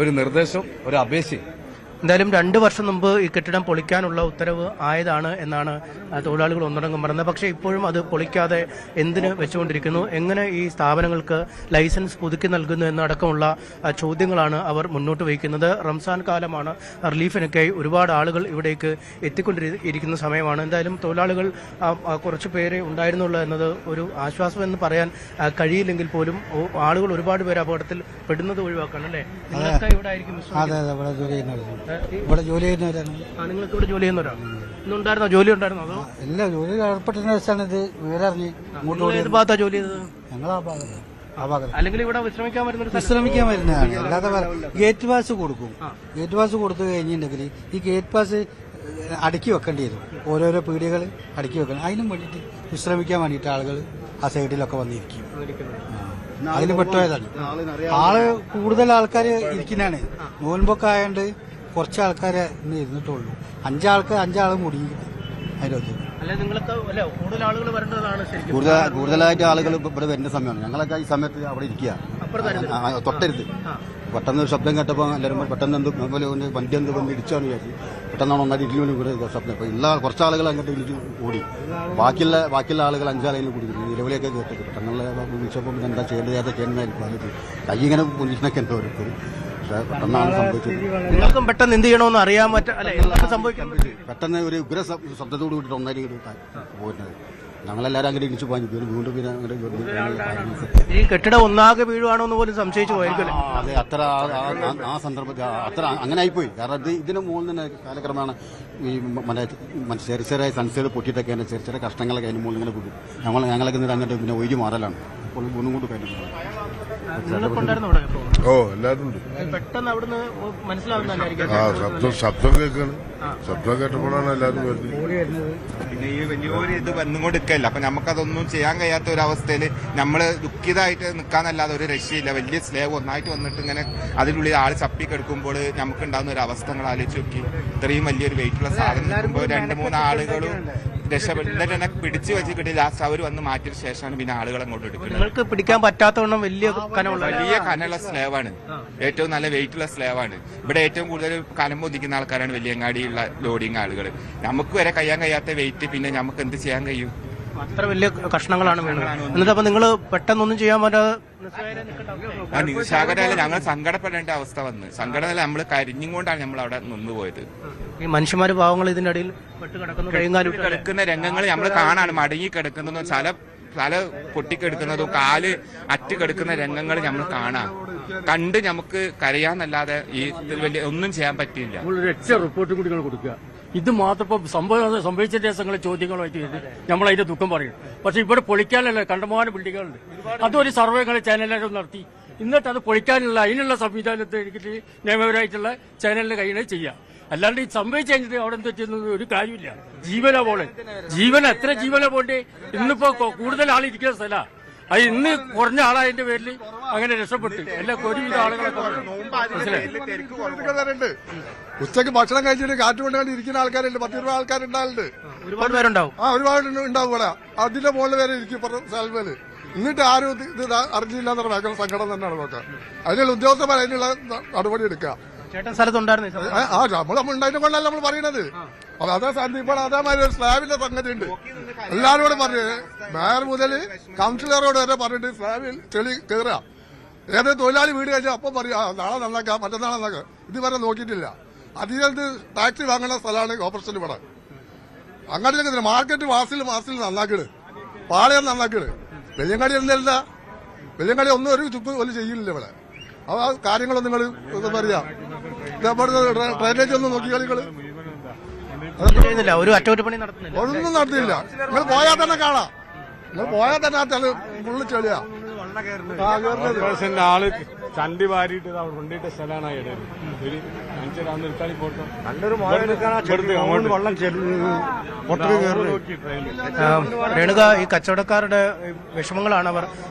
ഒരു നിർദ്ദേശം, ഒരു അപേക്ഷ. എന്തായാലും 2 വർഷം മുമ്പ് ഈ കെട്ടിടം പൊളിക്കാനുള്ള ഉത്തരവ് ആയതാണ് എന്നാണ് തൊഴിലാളികൾ ഒന്നടങ്കം പറയുന്നത്. പക്ഷേ ഇപ്പോഴും അത് പൊളിക്കാതെ എന്തിന് വെച്ചുകൊണ്ടിരിക്കുന്നു, എങ്ങനെ ഈ സ്ഥാപനങ്ങൾക്ക് ലൈസൻസ് പുതുക്കി നൽകുന്നു എന്നടക്കമുള്ള ചോദ്യങ്ങളാണ് അവർ മുന്നോട്ട് വയ്ക്കുന്നത്. റംസാൻ കാലമാണ്, റിലീഫിനൊക്കെയായി ഒരുപാട് ആളുകൾ ഇവിടേക്ക് എത്തിക്കൊണ്ടിരിക്കുന്ന സമയമാണ്. എന്തായാലും തൊഴിലാളികൾ കുറച്ച് പേരെ ഉണ്ടായിരുന്നുള്ളൂ എന്നത് ഒരു ആശ്വാസം എന്ന് പറയാൻ കഴിയില്ലെങ്കിൽ പോലും ആളുകൾ ഒരുപാട് പേര് അപകടത്തിൽ പെടുന്നത് ഒഴിവാക്കണം അല്ലേ? നിങ്ങളൊക്കെ ഇവിടെ ആയിരിക്കും ഇവിടെ ജോലി ചെയ്യുന്നവരാണ്. നിങ്ങൾക്ക് ഇവിടെ ജോലി ചെയ്യുന്നവരാണ്. ഇന്നുണ്ടായിരുന്നോ, ജോലി ഉണ്ടായിരുന്നോ? അതോ ഇല്ല, ജോലി ഏർപ്പെട്ടതിന് ശേഷമാണ് ഇത് വിവരറിഞ്ഞ് ഏത് ഭാഗത്താണ് ജോലി ചെയ്തത്? ഞങ്ങൾ ആ ഭാഗത്ത്. അല്ലെങ്കിൽ ഇവിടെ വിശ്രമിക്കാൻ വരുന്നതാണ്. അല്ലാതെ ഗേറ്റ് പാസ് കൊടുക്കും. ഗേറ്റ് പാസ് കൊടുത്തു കഴിഞ്ഞിട്ടുണ്ടെങ്കിൽ ഈ ഗേറ്റ് പാസ് അടുക്കി വെക്കേണ്ടി വരും. ഓരോരോ പീടികകൾ അടുക്കി വെക്കണം. അതിനും വേണ്ടിയിട്ട് വിശ്രമിക്കാൻ വേണ്ടിയിട്ട് ആളുകൾ ആ സൈഡിലൊക്കെ വന്നിരിക്കും. അതിന് പെട്ടുപോയതാണ്. ആള് കൂടുതൽ ആൾക്കാർ ഇരിക്കുന്നതാണ്. നോൻപൊക്കെ ആയതുകൊണ്ട് കുറച്ച് ആൾക്കാരെ ഇന്ന് ഇരുന്നിട്ടുള്ളൂ. 5 മുടിയും കൂടുതലായിട്ട് ആളുകൾ ഇവിടെ വരുന്ന സമയമാണ്. ഞങ്ങളൊക്കെ ഈ സമയത്ത് അവിടെ ഇരിക്കുക, തൊട്ടരുത്. പെട്ടെന്ന് ശബ്ദം കേട്ടപ്പോൾ എല്ലാവരും പെട്ടെന്ന് വണ്ടി വന്ന് ഇടിച്ചാണ് വിചാരിച്ചു. പെട്ടെന്നാണ് ഒന്നായിട്ട് ഇടിഞ്ഞു കൂടെ ശബ്ദം. ഇപ്പോൾ എല്ലാ കുറച്ച് ആളുകൾ അങ്ങോട്ട് ഇടിച്ചു ഓടി. ബാക്കിയുള്ള ആളുകൾ 5 ആളുകൾ കൂടി നിലവിലേക്ക് കേട്ടത്. പെട്ടെന്നുള്ള വിളിച്ചപ്പോൾ എന്താ ചെയ്യേണ്ടത് കൈ ഇങ്ങനെ പൊന്നിച്ചിനൊക്കെ എന്തോ ഓരോരുത്തർ. പക്ഷേ പെട്ടെന്നാണ് സംഭവിച്ചത്. നിങ്ങൾക്കും പെട്ടെന്ന് എന്ത് ചെയ്യണമെന്ന് അറിയാൻ പെട്ടെന്ന് ഒരു ഉഗ്ര ശബ്ദത്തോട് കൂടിയിട്ട് ഒന്നായിരിക്കും പോയിരുന്നത്. ഞങ്ങളെല്ലാവരും അങ്ങനെ ഇടിച്ചു പോയി. വീണ്ടും പിന്നെ ഈ കെട്ടിടം ഒന്നാകെ വീഴുവാണോ എന്ന് പോലും സംശയിച്ചു പോയിരിക്കും. അതെ, അത്ര ആ സന്ദർഭത്തിൽ അത്ര അങ്ങനെ ആയിപ്പോയി. കാരണം ഇതിന് മുകളിൽ തന്നെ കാലക്രമേണ ഈ ചെറിയ ചെറിയ സൺസൈഡ് പൊട്ടിയിട്ടൊക്കെ ചെറിയ കഷ്ണങ്ങളൊക്കെ അതിന് മുകളിൽ ഇങ്ങനെ പോകും. ഞങ്ങളൊക്കെ എന്നിട്ട് അങ്ങോട്ട് പിന്നെ ഒഴിഞ്ഞു മാറലാണ്. അപ്പോൾ ഒന്നും കൊണ്ട് കഴിഞ്ഞു. ഓ, എല്ലാവരും ഉണ്ട്. പെട്ടെന്ന് അവിടുന്ന് ശബ്ദം കേൾക്കാണ്. ശബ്ദം കേട്ടപ്പോഴാണ് എല്ലാവരും വരുന്നത്. പിന്നെ ഈ വലിയൊരു ഇത് വന്നുകൊണ്ട് നിൽക്കല്ല. അപ്പൊ നമുക്കതൊന്നും ചെയ്യാൻ കഴിയാത്ത ഒരു അവസ്ഥയിൽ നമ്മള് ദുഃഖിതമായിട്ട് നിൽക്കാന്നല്ലാതെ ഒരു രക്ഷയില്ല. വലിയ സ്ലേവ് ഒന്നായിട്ട് വന്നിട്ട് ഇങ്ങനെ അതിനുള്ളിൽ ആള് ചപ്പിക്കെടുക്കുമ്പോൾ നമുക്ക് ഉണ്ടാകുന്ന ഒരു അവസ്ഥ നിങ്ങൾ ആലോചിച്ച് നോക്കി. ഇത്രയും വലിയൊരു വെയിറ്റുള്ള സാധനം നിൽക്കുമ്പോൾ 2-3 ആളുകളും രക്ഷപ്പെട്ടിട്ട് പിടിച്ചു വെച്ചിട്ട് ലാസ്റ്റ് അവർ വന്ന് മാറ്റിയ ശേഷമാണ് പിന്നെ ആളുകൾ അങ്ങോട്ട് എടുക്കുന്നത്. നിങ്ങൾക്ക് പിടിക്കാൻ പറ്റാത്തവണ്ണം വലിയ കനമുള്ള സ്ലേവാണ്. ഏറ്റവും നല്ല വെയിറ്റുള്ള സ്ലേവാണ്. ഇവിടെ ഏറ്റവും കൂടുതൽ കനം പൊതിക്കുന്ന ആൾക്കാരാണ് വലിയങ്ങാടിയുള്ള ലോഡിങ് ആളുകൾ. നമുക്ക് വരെ കഴിയാൻ കഴിയാത്ത വെയിറ്റ് പിന്നെ നമുക്ക് എന്ത് ചെയ്യാൻ കഴിയും? അത്ര വലിയ കഷ്ണങ്ങളാണ് വീണത്. എന്നിട്ട് അപ്പൊ നിങ്ങൾ പെട്ടെന്നൊന്നും ചെയ്യാൻ പറ്റാതെ നിശാകരല്ല, ഞങ്ങൾ സങ്കടപ്പെടേണ്ട അവസ്ഥ വന്ന്. സങ്കടമല്ല, നമ്മൾ കരിഞ്ഞും കൊണ്ടാണ് നമ്മൾ അവിടെ നിന്നുപോയത്. ഈ മനുഷ്യന്മാര് പാവങ്ങൾ ഇതിന്റെ അടിയിൽ കിടക്കുന്ന രംഗങ്ങൾ നമ്മൾ കാണാണ്. മടങ്ങി കിടക്കുന്നതും തല പൊട്ടിക്കെടുക്കുന്നതും കാല് അറ്റുകെടുക്കുന്ന രംഗങ്ങൾ നമ്മൾ കാണാം. കണ്ട് നമുക്ക് കരയാന്നല്ലാതെ ഈ വലിയ ഒന്നും ചെയ്യാൻ പറ്റില്ല. റിപ്പോർട്ട് കൂടി കൊടുക്കുക. ഇത് മാത്രം സംഭവിച്ച ദിവസങ്ങളെ ചോദ്യങ്ങളുമായിട്ട് നമ്മൾ അതിന്റെ ദുഃഖം പറയും. പക്ഷെ ഇവിടെ പൊളിക്കാനല്ല കണ്ടമാനം ബിൽഡിങ്ങുകളുണ്ട്. അതൊരു സർവേകൾ ചാനലുകൾ നടത്തി എന്നിട്ട് അത് പൊളിക്കാനുള്ള അതിനുള്ള സംവിധാനത്തെ എനിക്ക് നിയമപരമായിട്ടുള്ള ചാനലിന്റെ കയ്യിൽ ചെയ്യാം. അല്ലാണ്ട് ഈ സംഭവിച്ചു കഴിഞ്ഞിട്ട് അവിടെ എന്താ ചെയ്യുന്നത് ഒരു കാര്യമില്ല. ജീവന പോലെ എത്ര ജീവന പോണ്ടേ? ഇന്നിപ്പോ കൂടുതൽ ആളിരിക്കുന്ന സ്ഥലമാണ്. അത് ഇന്ന് കുറഞ്ഞ ആളായതിന്റെ പേരിൽ അങ്ങനെ രക്ഷപ്പെട്ടു. എല്ലാം ഒരുവിധ ആളുകളൊക്കെ ഉച്ചക്ക് ഭക്ഷണം കഴിച്ചിട്ട് കാറ്റുകൊണ്ടാണ് ഇരിക്കുന്ന ആൾക്കാരുണ്ട്. 10-20 ആൾക്കാരുണ്ടാവുന്നുണ്ട്. ഒരുപാട് പേരുണ്ടാവും. ഒരുപാട് ഉണ്ടാവും ഇവിടെ. അതിന്റെ മുകളിൽ വരെ ഇരിക്കും സ്ഥലമേല്. എന്നിട്ട് ആരും ഇത് അറിഞ്ഞില്ലാന്ന് ഭയങ്കര സങ്കടം തന്നെയാണ് നോക്കാം. അതിനുള്ള ഉദ്യോഗസ്ഥന്മാർ അതിനുള്ള നടപടി എടുക്കുക. നമ്മളുണ്ടായിട്ട് കൊണ്ടല്ല നമ്മൾ പറയണത്. അതേ ഇപ്പോൾ അതേമാതിരി ഒരു സ്ലാബിന്റെ സംഗതി ഉണ്ട്. എല്ലാവരോടും പറഞ്ഞു, മേയർ മുതൽ കൗൺസിലറോട് വരെ പറഞ്ഞിട്ട് സ്ലാബിൽ ചെളി കയറുക. ഏത് തൊഴിലാളി വീട് കഴിച്ചാൽ അപ്പം പറയാ നാളെ നന്നാക്കാം, മറ്റന്നാൾ നന്നാക്കാം. ഇതുവരെ നോക്കിയിട്ടില്ല. അതിനകത്ത് ടാക്സി വാങ്ങുന്ന സ്ഥലമാണ് കോർപ്പറേഷൻ ഇവിടെ. അങ്ങോട്ടേക്ക് മാർക്കറ്റ് മാസത്തിൽ നന്നാക്കണ്. പാളയം നന്നാക്കണ്. വെല്ലിയങ്ങാടി എന്നല്ല, വെല്ലിയങ്ങാടി ഒന്നും ഒരു ചുക്ക് ഒന്നും ചെയ്യില്ല ഇവിടെ. ആ കാര്യങ്ങളൊന്നും നിങ്ങൾ പറയാ, ഡ്രൈനേജ് ഒന്നും നോക്കിയാൽ നിങ്ങൾ ഒരു അറ്റകുറ്റപ്പണി നടത്തുന്നില്ല, ഒന്നും നടത്തിയില്ല. നിങ്ങൾ പോയാൽ തന്നെ കാണാം, നിങ്ങൾ പോയാൽ തന്നെ ആ തെളി ഫുള്ള് ചെളിയാ. ആള് ചണ്ടി വാരിയിട്ട് കൊണ്ടിട്ട സ്ഥലമാണ് നല്ലൊരു രേണുക, ഈ കച്ചവടക്കാരുടെ വിഷമങ്ങളാണ് അവർ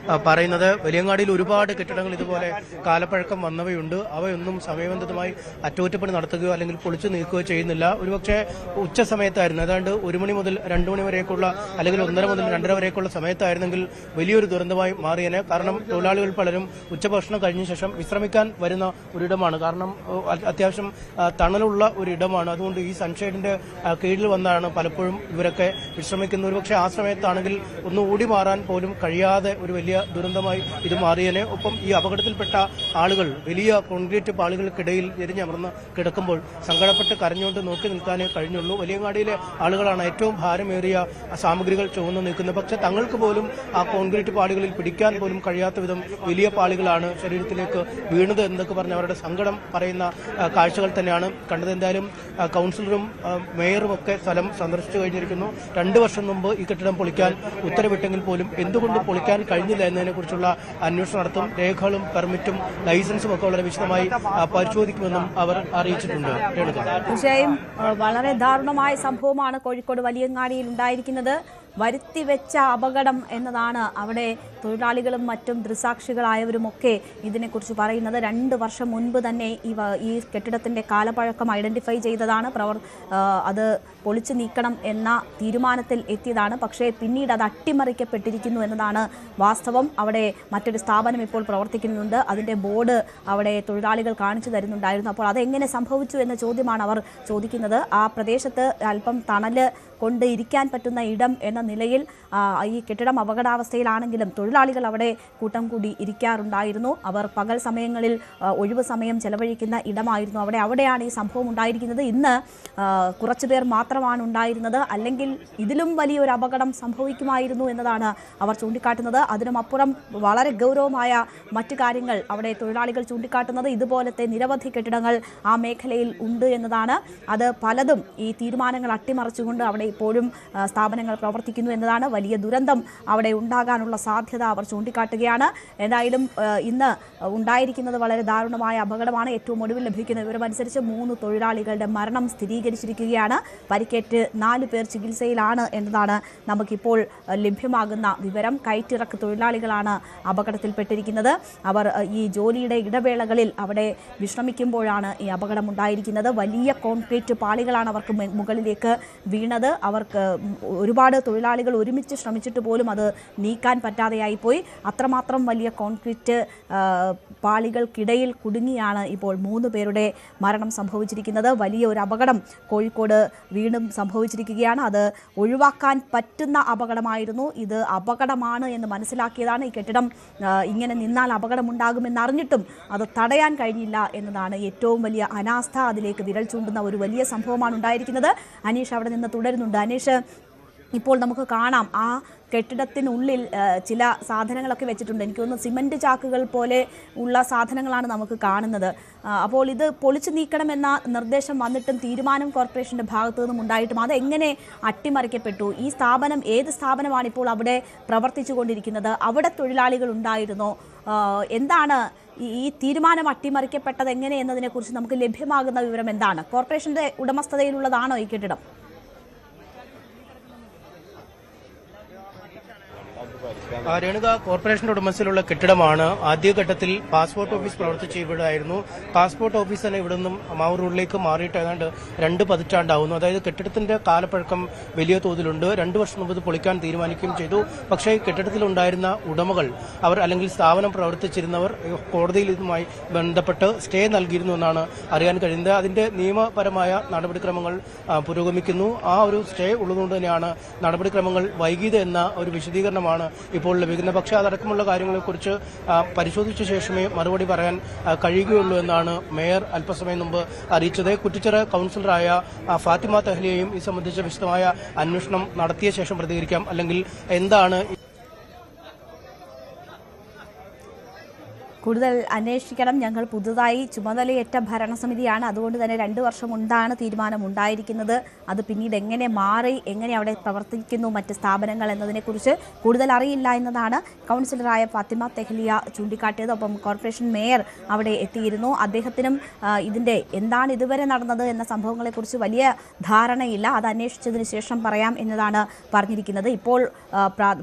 പറയുന്നത്. വലിയങ്ങാടിയിൽ ഒരുപാട് കെട്ടിടങ്ങൾ ഇതുപോലെ കാലപ്പഴക്കം വന്നവയുണ്ട്. അവയൊന്നും സമയബന്ധിതമായി അറ്റകുറ്റപ്പണി നടത്തുകയോ അല്ലെങ്കിൽ പൊളിച്ചു നീക്കുകയോ ചെയ്യുന്നില്ല. ഒരുപക്ഷെ ഉച്ച സമയത്തായിരുന്നു, ഏതാണ്ട് 1 മണി മുതൽ 2 മണി വരേക്കുള്ള അല്ലെങ്കിൽ 1:30 മുതൽ 2:30 വരേക്കുള്ള സമയത്തായിരുന്നെങ്കിൽ വലിയൊരു ദുരന്തമായി മാറിയേനെ. കാരണം തൊഴിലാളികൾ പലരും ഉച്ചഭക്ഷണം കഴിഞ്ഞ ശേഷം വിശ്രമിക്കാൻ വരുന്ന ഒരിടമാണ്. കാരണം അത്യാവശ്യം തണലുള്ള ഒരിടമാണ്. അതുകൊണ്ട് ഈ സൺഷെയ്ഡിന്റെ കീഴിൽ വന്നാണ് പലപ്പോഴും ഇവരൊക്കെ വിശ്രമിക്കുന്നത്. ഒരുപക്ഷെ ആ സമയത്താണെങ്കിൽ ഒന്ന് ഓടി മാറാൻ പോലും കഴിയാതെ ഒരു വലിയ ദുരന്തമായി ഇത് മാറിയേനെ. ഒപ്പം ഈ അപകടത്തിൽപ്പെട്ട ആളുകൾ വലിയ കോൺക്രീറ്റ് പാളികൾക്കിടയിൽ എരിഞ്ഞമർന്ന് കിടക്കുമ്പോൾ സങ്കടപ്പെട്ട് കരഞ്ഞുകൊണ്ട് നോക്കി നിൽക്കാനേ കഴിഞ്ഞുള്ളൂ. വലിയങ്ങാടിയിലെ ആളുകളാണ് ഏറ്റവും ഭാരമേറിയ സാമഗ്രികൾ ചുവന്നു നിൽക്കുന്നത്. പക്ഷെ തങ്ങൾക്ക് പോലും ആ കോൺക്രീറ്റ് പാളികളിൽ പിടിക്കാൻ പോലും കഴിയാത്ത വിധം വലിയ പാളികളാണ് ശരീരത്തിലേക്ക് വീണത് എന്നൊക്കെ പറഞ്ഞ് അവരുടെ സങ്കടം പറയുന്ന കാഴ്ചകൾ തന്നെയാണ് കണ്ടത്. എന്തായാലും കൗൺസിലറും മേയറും ഒക്കെ സ്ഥലം സന്ദർശിച്ചു കഴിഞ്ഞിരിക്കുന്നു. 2 വർഷം മുമ്പ് ഈ കെട്ടിടം പൊളിക്കാൻ ഉത്തരവിട്ടെങ്കിൽ പോലും എന്തുകൊണ്ട് പൊളിക്കാൻ കഴിഞ്ഞില്ല എന്നതിനെക്കുറിച്ചുള്ള അന്വേഷണം നടത്തും. രേഖകളും പെർമിറ്റും ലൈസൻസും ഒക്കെ വളരെ വിശദമായി പരിശോധിക്കുമെന്നും അവർ അറിയിച്ചിട്ടുണ്ട്. തീർച്ചയായും വളരെ ദാരുണമായ സംഭവമാണ് കോഴിക്കോട് വലിയങ്ങാടിയിൽ ഉണ്ടായിരിക്കുന്നത്. വരുത്തിവെച്ച അപകടം എന്നതാണ് അവിടെ തൊഴിലാളികളും മറ്റും ദൃസാക്ഷികളായവരുമൊക്കെ ഇതിനെക്കുറിച്ച് പറയുന്നത്. 2 വർഷം മുൻപ് തന്നെ ഈ കെട്ടിടത്തിന്റെ കാലപ്പഴക്കം ഐഡന്റിഫൈ ചെയ്തതാണ്. അത് പൊളിച്ചു നീക്കണം എന്ന തീരുമാനത്തിൽ എത്തിയതാണ്. പക്ഷേ പിന്നീട് അത് അട്ടിമറിക്കപ്പെട്ടിരിക്കുന്നു എന്നതാണ് വാസ്തവം. അവിടെ മറ്റൊരു സ്ഥാപനം ഇപ്പോൾ പ്രവർത്തിക്കുന്നുണ്ട്. അതിന്റെ ബോർഡ് അവിടെ തൊഴിലാളികൾ കാണിച്ചു തരുന്നുണ്ടായിരുന്നു. അപ്പോൾ അതെങ്ങനെ സംഭവിച്ചു എന്ന ചോദ്യമാണ് അവർ ചോദിക്കുന്നത്. ആ പ്രദേശത്ത് അല്പം തണല് കൊണ്ട് ഇരിക്കാൻ പറ്റുന്ന ഇടം എന്ന നിലയിൽ ഈ കെട്ടിടം അപകടാവസ്ഥയിലാണെങ്കിലും തൊഴിലാളികൾ അവിടെ കൂട്ടം കൂടി ഇരിക്കാറുണ്ടായിരുന്നു. അവർ പകൽ സമയങ്ങളിൽ ഒഴിവ് സമയം ചെലവഴിക്കുന്ന ഇടമായിരുന്നു അവിടെയാണ് ഈ സംഭവം ഉണ്ടായിരിക്കുന്നത്. ഇന്ന് കുറച്ചുപേർ മാത്രമാണ് ഉണ്ടായിരുന്നത്. അല്ലെങ്കിൽ ഇതിലും വലിയൊരു അപകടം സംഭവിക്കുമായിരുന്നു എന്നതാണ് അവർ ചൂണ്ടിക്കാട്ടുന്നത്. അതിനുമപ്പുറം വളരെ ഗൗരവമായ മറ്റു കാര്യങ്ങൾ അവിടെ തൊഴിലാളികൾ ചൂണ്ടിക്കാട്ടുന്നത് ഇതുപോലത്തെ നിരവധി കെട്ടിടങ്ങൾ ആ മേഖലയിൽ ഉണ്ട് എന്നതാണ്. അത് പലതും ഈ തീരുമാനങ്ങൾ അട്ടിമറിച്ചുകൊണ്ട് അവിടെ ഇപ്പോഴും സ്ഥാപനങ്ങൾ പ്രവർത്തിക്കുന്നു എന്നതാണ്. വലിയ ദുരന്തം അവിടെ ഉണ്ടാകാനുള്ള സാധ്യത അവർ ചൂണ്ടിക്കാട്ടുകയാണ്. എന്തായാലും ഇന്ന് ഉണ്ടായിരിക്കുന്നത് വളരെ ദാരുണമായ അപകടമാണ്. ഏറ്റവും ഒടുവിൽ ലഭിക്കുന്ന വിവരമനുസരിച്ച് 3 തൊഴിലാളികളുടെ മരണം സ്ഥിരീകരിച്ചിരിക്കുകയാണ്. പരിക്കേറ്റ് 4 പേർ ചികിത്സയിലാണ് എന്നതാണ് നമുക്കിപ്പോൾ ലഭ്യമാകുന്ന വിവരം. കയറ്റിറക്ക് തൊഴിലാളികളാണ് അപകടത്തിൽപ്പെട്ടിരിക്കുന്നത്. അവർ ഈ ജോലിയുടെ ഇടവേളകളിൽ അവിടെ വിശ്രമിക്കുമ്പോഴാണ് ഈ അപകടം ഉണ്ടായിരിക്കുന്നത്. വലിയ കോൺക്രീറ്റ് പാളികളാണ് അവർക്ക് മുകളിലേക്ക് വീണത്. അവർക്ക് ഒരുപാട് തൊഴിലാളികൾ ഒരുമിച്ച് ശ്രമിച്ചിട്ട് പോലും അത് നീക്കാൻ പറ്റാതെയായി പോയി. അത്രമാത്രം വലിയ കോൺക്രീറ്റ് പാളികൾക്കിടയിൽ കുടുങ്ങിയാണ് ഇപ്പോൾ 3 പേരുടെ മരണം സംഭവിച്ചിരിക്കുന്നത്. വലിയ ഒരു അപകടം കോഴിക്കോട് വീണ്ടും സംഭവിച്ചിരിക്കുകയാണ്. അത് ഒഴിവാക്കാൻ പറ്റുന്ന അപകടമായിരുന്നു. ഇത് അപകടമാണ് എന്ന് മനസ്സിലാക്കിയതാണ്. ഈ കെട്ടിടം ഇങ്ങനെ നിന്നാൽ അപകടമുണ്ടാകുമെന്നറിഞ്ഞിട്ടും അത് തടയാൻ കഴിഞ്ഞില്ല എന്നതാണ് ഏറ്റവും വലിയ അനാസ്ഥ. അതിലേക്ക് വിരൽ ചൂണ്ടുന്ന ഒരു വലിയ സംഭവമാണ് ഉണ്ടായിരിക്കുന്നത്. അനീഷ് അവിടെ നിന്ന് തുടരുന്നുണ്ട്. അനീഷ്, ഇപ്പോൾ നമുക്ക് കാണാം ആ കെട്ടിടത്തിനുള്ളിൽ ചില സാധനങ്ങളൊക്കെ വെച്ചിട്ടുണ്ട്. എനിക്ക് തോന്നുന്നു സിമന്റ് ചാക്കുകൾ പോലെ ഉള്ള സാധനങ്ങളാണ് നമുക്ക് കാണുന്നത്. അപ്പോൾ ഇത് പൊളിച്ചു നീക്കണമെന്ന നിർദ്ദേശം വന്നിട്ടും തീരുമാനം കോർപ്പറേഷന്റെ ഭാഗത്തു നിന്നും ഉണ്ടായിട്ടും അതെങ്ങനെ അട്ടിമറിക്കപ്പെട്ടു? ഈ സ്ഥാപനം ഏത് സ്ഥാപനമാണ് ഇപ്പോൾ അവിടെ പ്രവർത്തിച്ചു കൊണ്ടിരിക്കുന്നത്? അവിടെ തൊഴിലാളികൾ ഉണ്ടായിരുന്നോ? എന്താണ് ഈ തീരുമാനം അട്ടിമറിക്കപ്പെട്ടത് എങ്ങനെ എന്നതിനെക്കുറിച്ച് നമുക്ക് ലഭ്യമാകുന്ന വിവരം എന്താണ്? കോർപ്പറേഷന്റെ ഉടമസ്ഥതയിലുള്ളതാണോ ഈ കെട്ടിടം? രേണുക, കോർപ്പറേഷന്റെ ഉടമസ്ഥയിലുള്ള കെട്ടിടമാണ്. ആദ്യഘട്ടത്തിൽ പാസ്പോർട്ട് ഓഫീസ് പ്രവർത്തിച്ച ഇവിടെയായിരുന്നു. പാസ്പോർട്ട് ഓഫീസ് തന്നെ ഇവിടെ നിന്നും മാവൂർ റോഡിലേക്ക് മാറിയിട്ട് ഏതാണ്ട് 2 പതിറ്റാണ്ടാവുന്നു. അതായത് കെട്ടിടത്തിന്റെ കാലപ്പഴക്കം വലിയ തോതിലുണ്ട്. 2 വർഷം മുമ്പ് ഇത് പൊളിക്കാൻ തീരുമാനിക്കുകയും ചെയ്തു. പക്ഷേ കെട്ടിടത്തിലുണ്ടായിരുന്ന ഉടമകൾ അല്ലെങ്കിൽ സ്ഥാപനം പ്രവർത്തിച്ചിരുന്നവർ കോടതിയിൽ ഇതുമായി ബന്ധപ്പെട്ട് സ്റ്റേ നൽകിയിരുന്നു എന്നാണ് അറിയാൻ കഴിയുന്നത്. അതിന്റെ നിയമപരമായ നടപടിക്രമങ്ങൾ പുരോഗമിക്കുന്നു. ആ ഒരു സ്റ്റേ ഉള്ളതുകൊണ്ട് തന്നെയാണ് നടപടിക്രമങ്ങൾ വൈകിയത് എന്ന ഒരു വിശദീകരണമാണ് ഇപ്പോൾ ഇപ്പോൾ ലഭിക്കുന്നത്. പക്ഷേ അതടക്കമുള്ള കാര്യങ്ങളെക്കുറിച്ച് പരിശോധിച്ച ശേഷമേ മറുപടി പറയാൻ കഴിയുകയുള്ളൂ എന്നാണ് മേയർ അല്പസമയം മുമ്പ് അറിയിച്ചത്. കുറ്റിച്ചിറ കൌൺസിലറായ ഫാത്തിമ തെഹ്ലിയയും ഈ സംബന്ധിച്ച വിശദമായ അന്വേഷണം നടത്തിയ ശേഷം പ്രതികരിക്കാം. അല്ലെങ്കിൽ എന്താണ് കൂടുതൽ അന്വേഷിക്കണം. ഞങ്ങൾ പുതുതായി ചുമതലയേറ്റ ഭരണസമിതിയാണ്. അതുകൊണ്ട് തന്നെ 2 വർഷം മുൻപാണ് തീരുമാനം ഉണ്ടായിരിക്കുന്നത്. അത് പിന്നീട് എങ്ങനെ മാറി, എങ്ങനെ അവിടെ പ്രവർത്തിക്കുന്നു മറ്റ് സ്ഥാപനങ്ങൾ എന്നതിനെക്കുറിച്ച് കൂടുതൽ അറിയില്ല എന്നതാണ് കൗൺസിലറായ ഫാത്തിമ തെഹ്ലിയ ചൂണ്ടിക്കാട്ടിയത്. ഒപ്പം കോർപ്പറേഷൻ മേയർ അവിടെ എത്തിയിരുന്നു. അദ്ദേഹത്തിനും ഇതിന്റെ എന്താണ് ഇതുവരെ നടന്നത് എന്ന സംഭവങ്ങളെക്കുറിച്ച് വലിയ ധാരണയില്ല. അത് അന്വേഷിച്ചതിന് ശേഷം പറയാം എന്നതാണ് പറഞ്ഞിരിക്കുന്നത്. ഇപ്പോൾ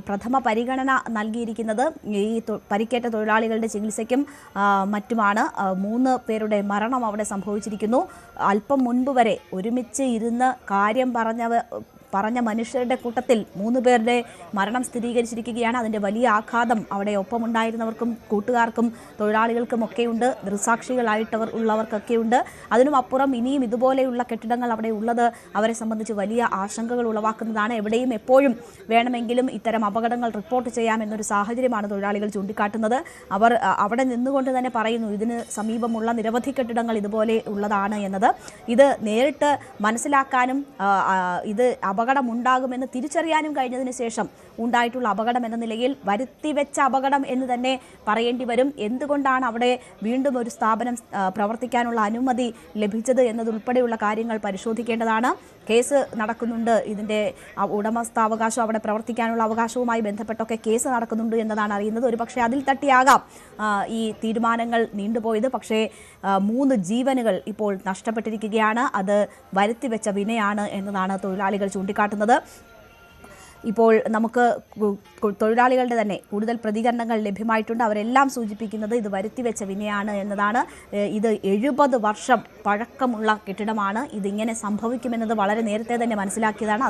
പ്രഥമ പരിഗണന നൽകിയിരിക്കുന്നത് ഈ പരിക്കേറ്റ തൊഴിലാളികളുടെ ചികിത്സയ്ക്ക് മറ്റുമാണ്. 3 പേരുടെ മരണം അവിടെ സംഭവിച്ചിരിക്കുന്നു. അല്പം മുൻപ് വരെ ഒരുമിച്ച് ഇരുന്ന് കാര്യം പറഞ്ഞ മനുഷ്യരുടെ കൂട്ടത്തിൽ 3 പേരുടെ മരണം സ്ഥിരീകരിച്ചിരിക്കുകയാണ്. അതിന്റെ വലിയ ആഘാതം അവിടെ ഒപ്പമുണ്ടായിരുന്നവർക്കും കൂട്ടുകാർക്കും തൊഴിലാളികൾക്കുമൊക്കെയുണ്ട്. ദൃസാക്ഷികളായിട്ടവർ ഉള്ളവർക്കൊക്കെയുണ്ട്. അതിനും അപ്പുറം ഇനിയും ഇതുപോലെയുള്ള കെട്ടിടങ്ങൾ അവിടെ ഉള്ളത് അവരെ സംബന്ധിച്ച് വലിയ ആശങ്കകൾ ഉളവാക്കുന്നതാണ്. എവിടെയും എപ്പോഴും വേണമെങ്കിലും ഇത്തരം അപകടങ്ങൾ റിപ്പോർട്ട് ചെയ്യാമെന്നൊരു സാഹചര്യമാണ് തൊഴിലാളികൾ ചൂണ്ടിക്കാട്ടുന്നത്. അവർ അവിടെ നിന്നുകൊണ്ട് തന്നെ പറയുന്നു ഇതിന് സമീപമുള്ള നിരവധി കെട്ടിടങ്ങൾ ഇതുപോലെ ഉള്ളതാണ് എന്നത്. ഇത് നേരിട്ട് മനസ്സിലാക്കാനും ഇത് അപകടം ഉണ്ടാകുമെന്ന് തിരിച്ചറിയാനും കഴിഞ്ഞതിന് ശേഷം ഉണ്ടായിട്ടുള്ള അപകടം എന്ന നിലയിൽ വരുത്തിവെച്ച അപകടം എന്ന് തന്നെ പറയേണ്ടി വരും. എന്തുകൊണ്ടാണ് അവിടെ വീണ്ടും ഒരു സ്ഥാപനം പ്രവർത്തിക്കാനുള്ള അനുമതി ലഭിച്ചത് എന്നതുൾപ്പെടെയുള്ള കാര്യങ്ങൾ പരിശോധിക്കേണ്ടതാണ്. കേസ് നടക്കുന്നുണ്ട്. ഇതിന്റെ ഉടമസ്ഥാവകാശം അവിടെ പ്രവർത്തിക്കാനുള്ള അവകാശവുമായി ബന്ധപ്പെട്ടൊക്കെ കേസ് നടക്കുന്നുണ്ട് എന്നതാണ് അറിയുന്നത്. ഒരുപക്ഷെ അതിൽ തട്ടിയാകാം ഈ തീരുമാനങ്ങൾ നീണ്ടുപോയത്. പക്ഷേ 3 ജീവനുകൾ ഇപ്പോൾ നഷ്ടപ്പെട്ടിരിക്കുകയാണ്. അത് വരുത്തിവെച്ച വിനയാണ് എന്നതാണ് തൊഴിലാളികൾ ചൂണ്ടിക്കാട്ടുന്നത്. ഇപ്പോൾ നമുക്ക് തൊഴിലാളികളുടെ തന്നെ കൂടുതൽ പ്രതികരണങ്ങൾ ലഭ്യമായിട്ടുണ്ട്. അവരെല്ലാം സൂചിപ്പിക്കുന്നത് ഇത് വരുത്തിവെച്ച വിനയാണ് എന്നതാണ്. ഇത് 70 വർഷം പഴക്കമുള്ള കെട്ടിടമാണ്. ഇതിങ്ങനെ സംഭവിക്കുമെന്നത് വളരെ നേരത്തെ തന്നെ മനസ്സിലാക്കിയതാണ്.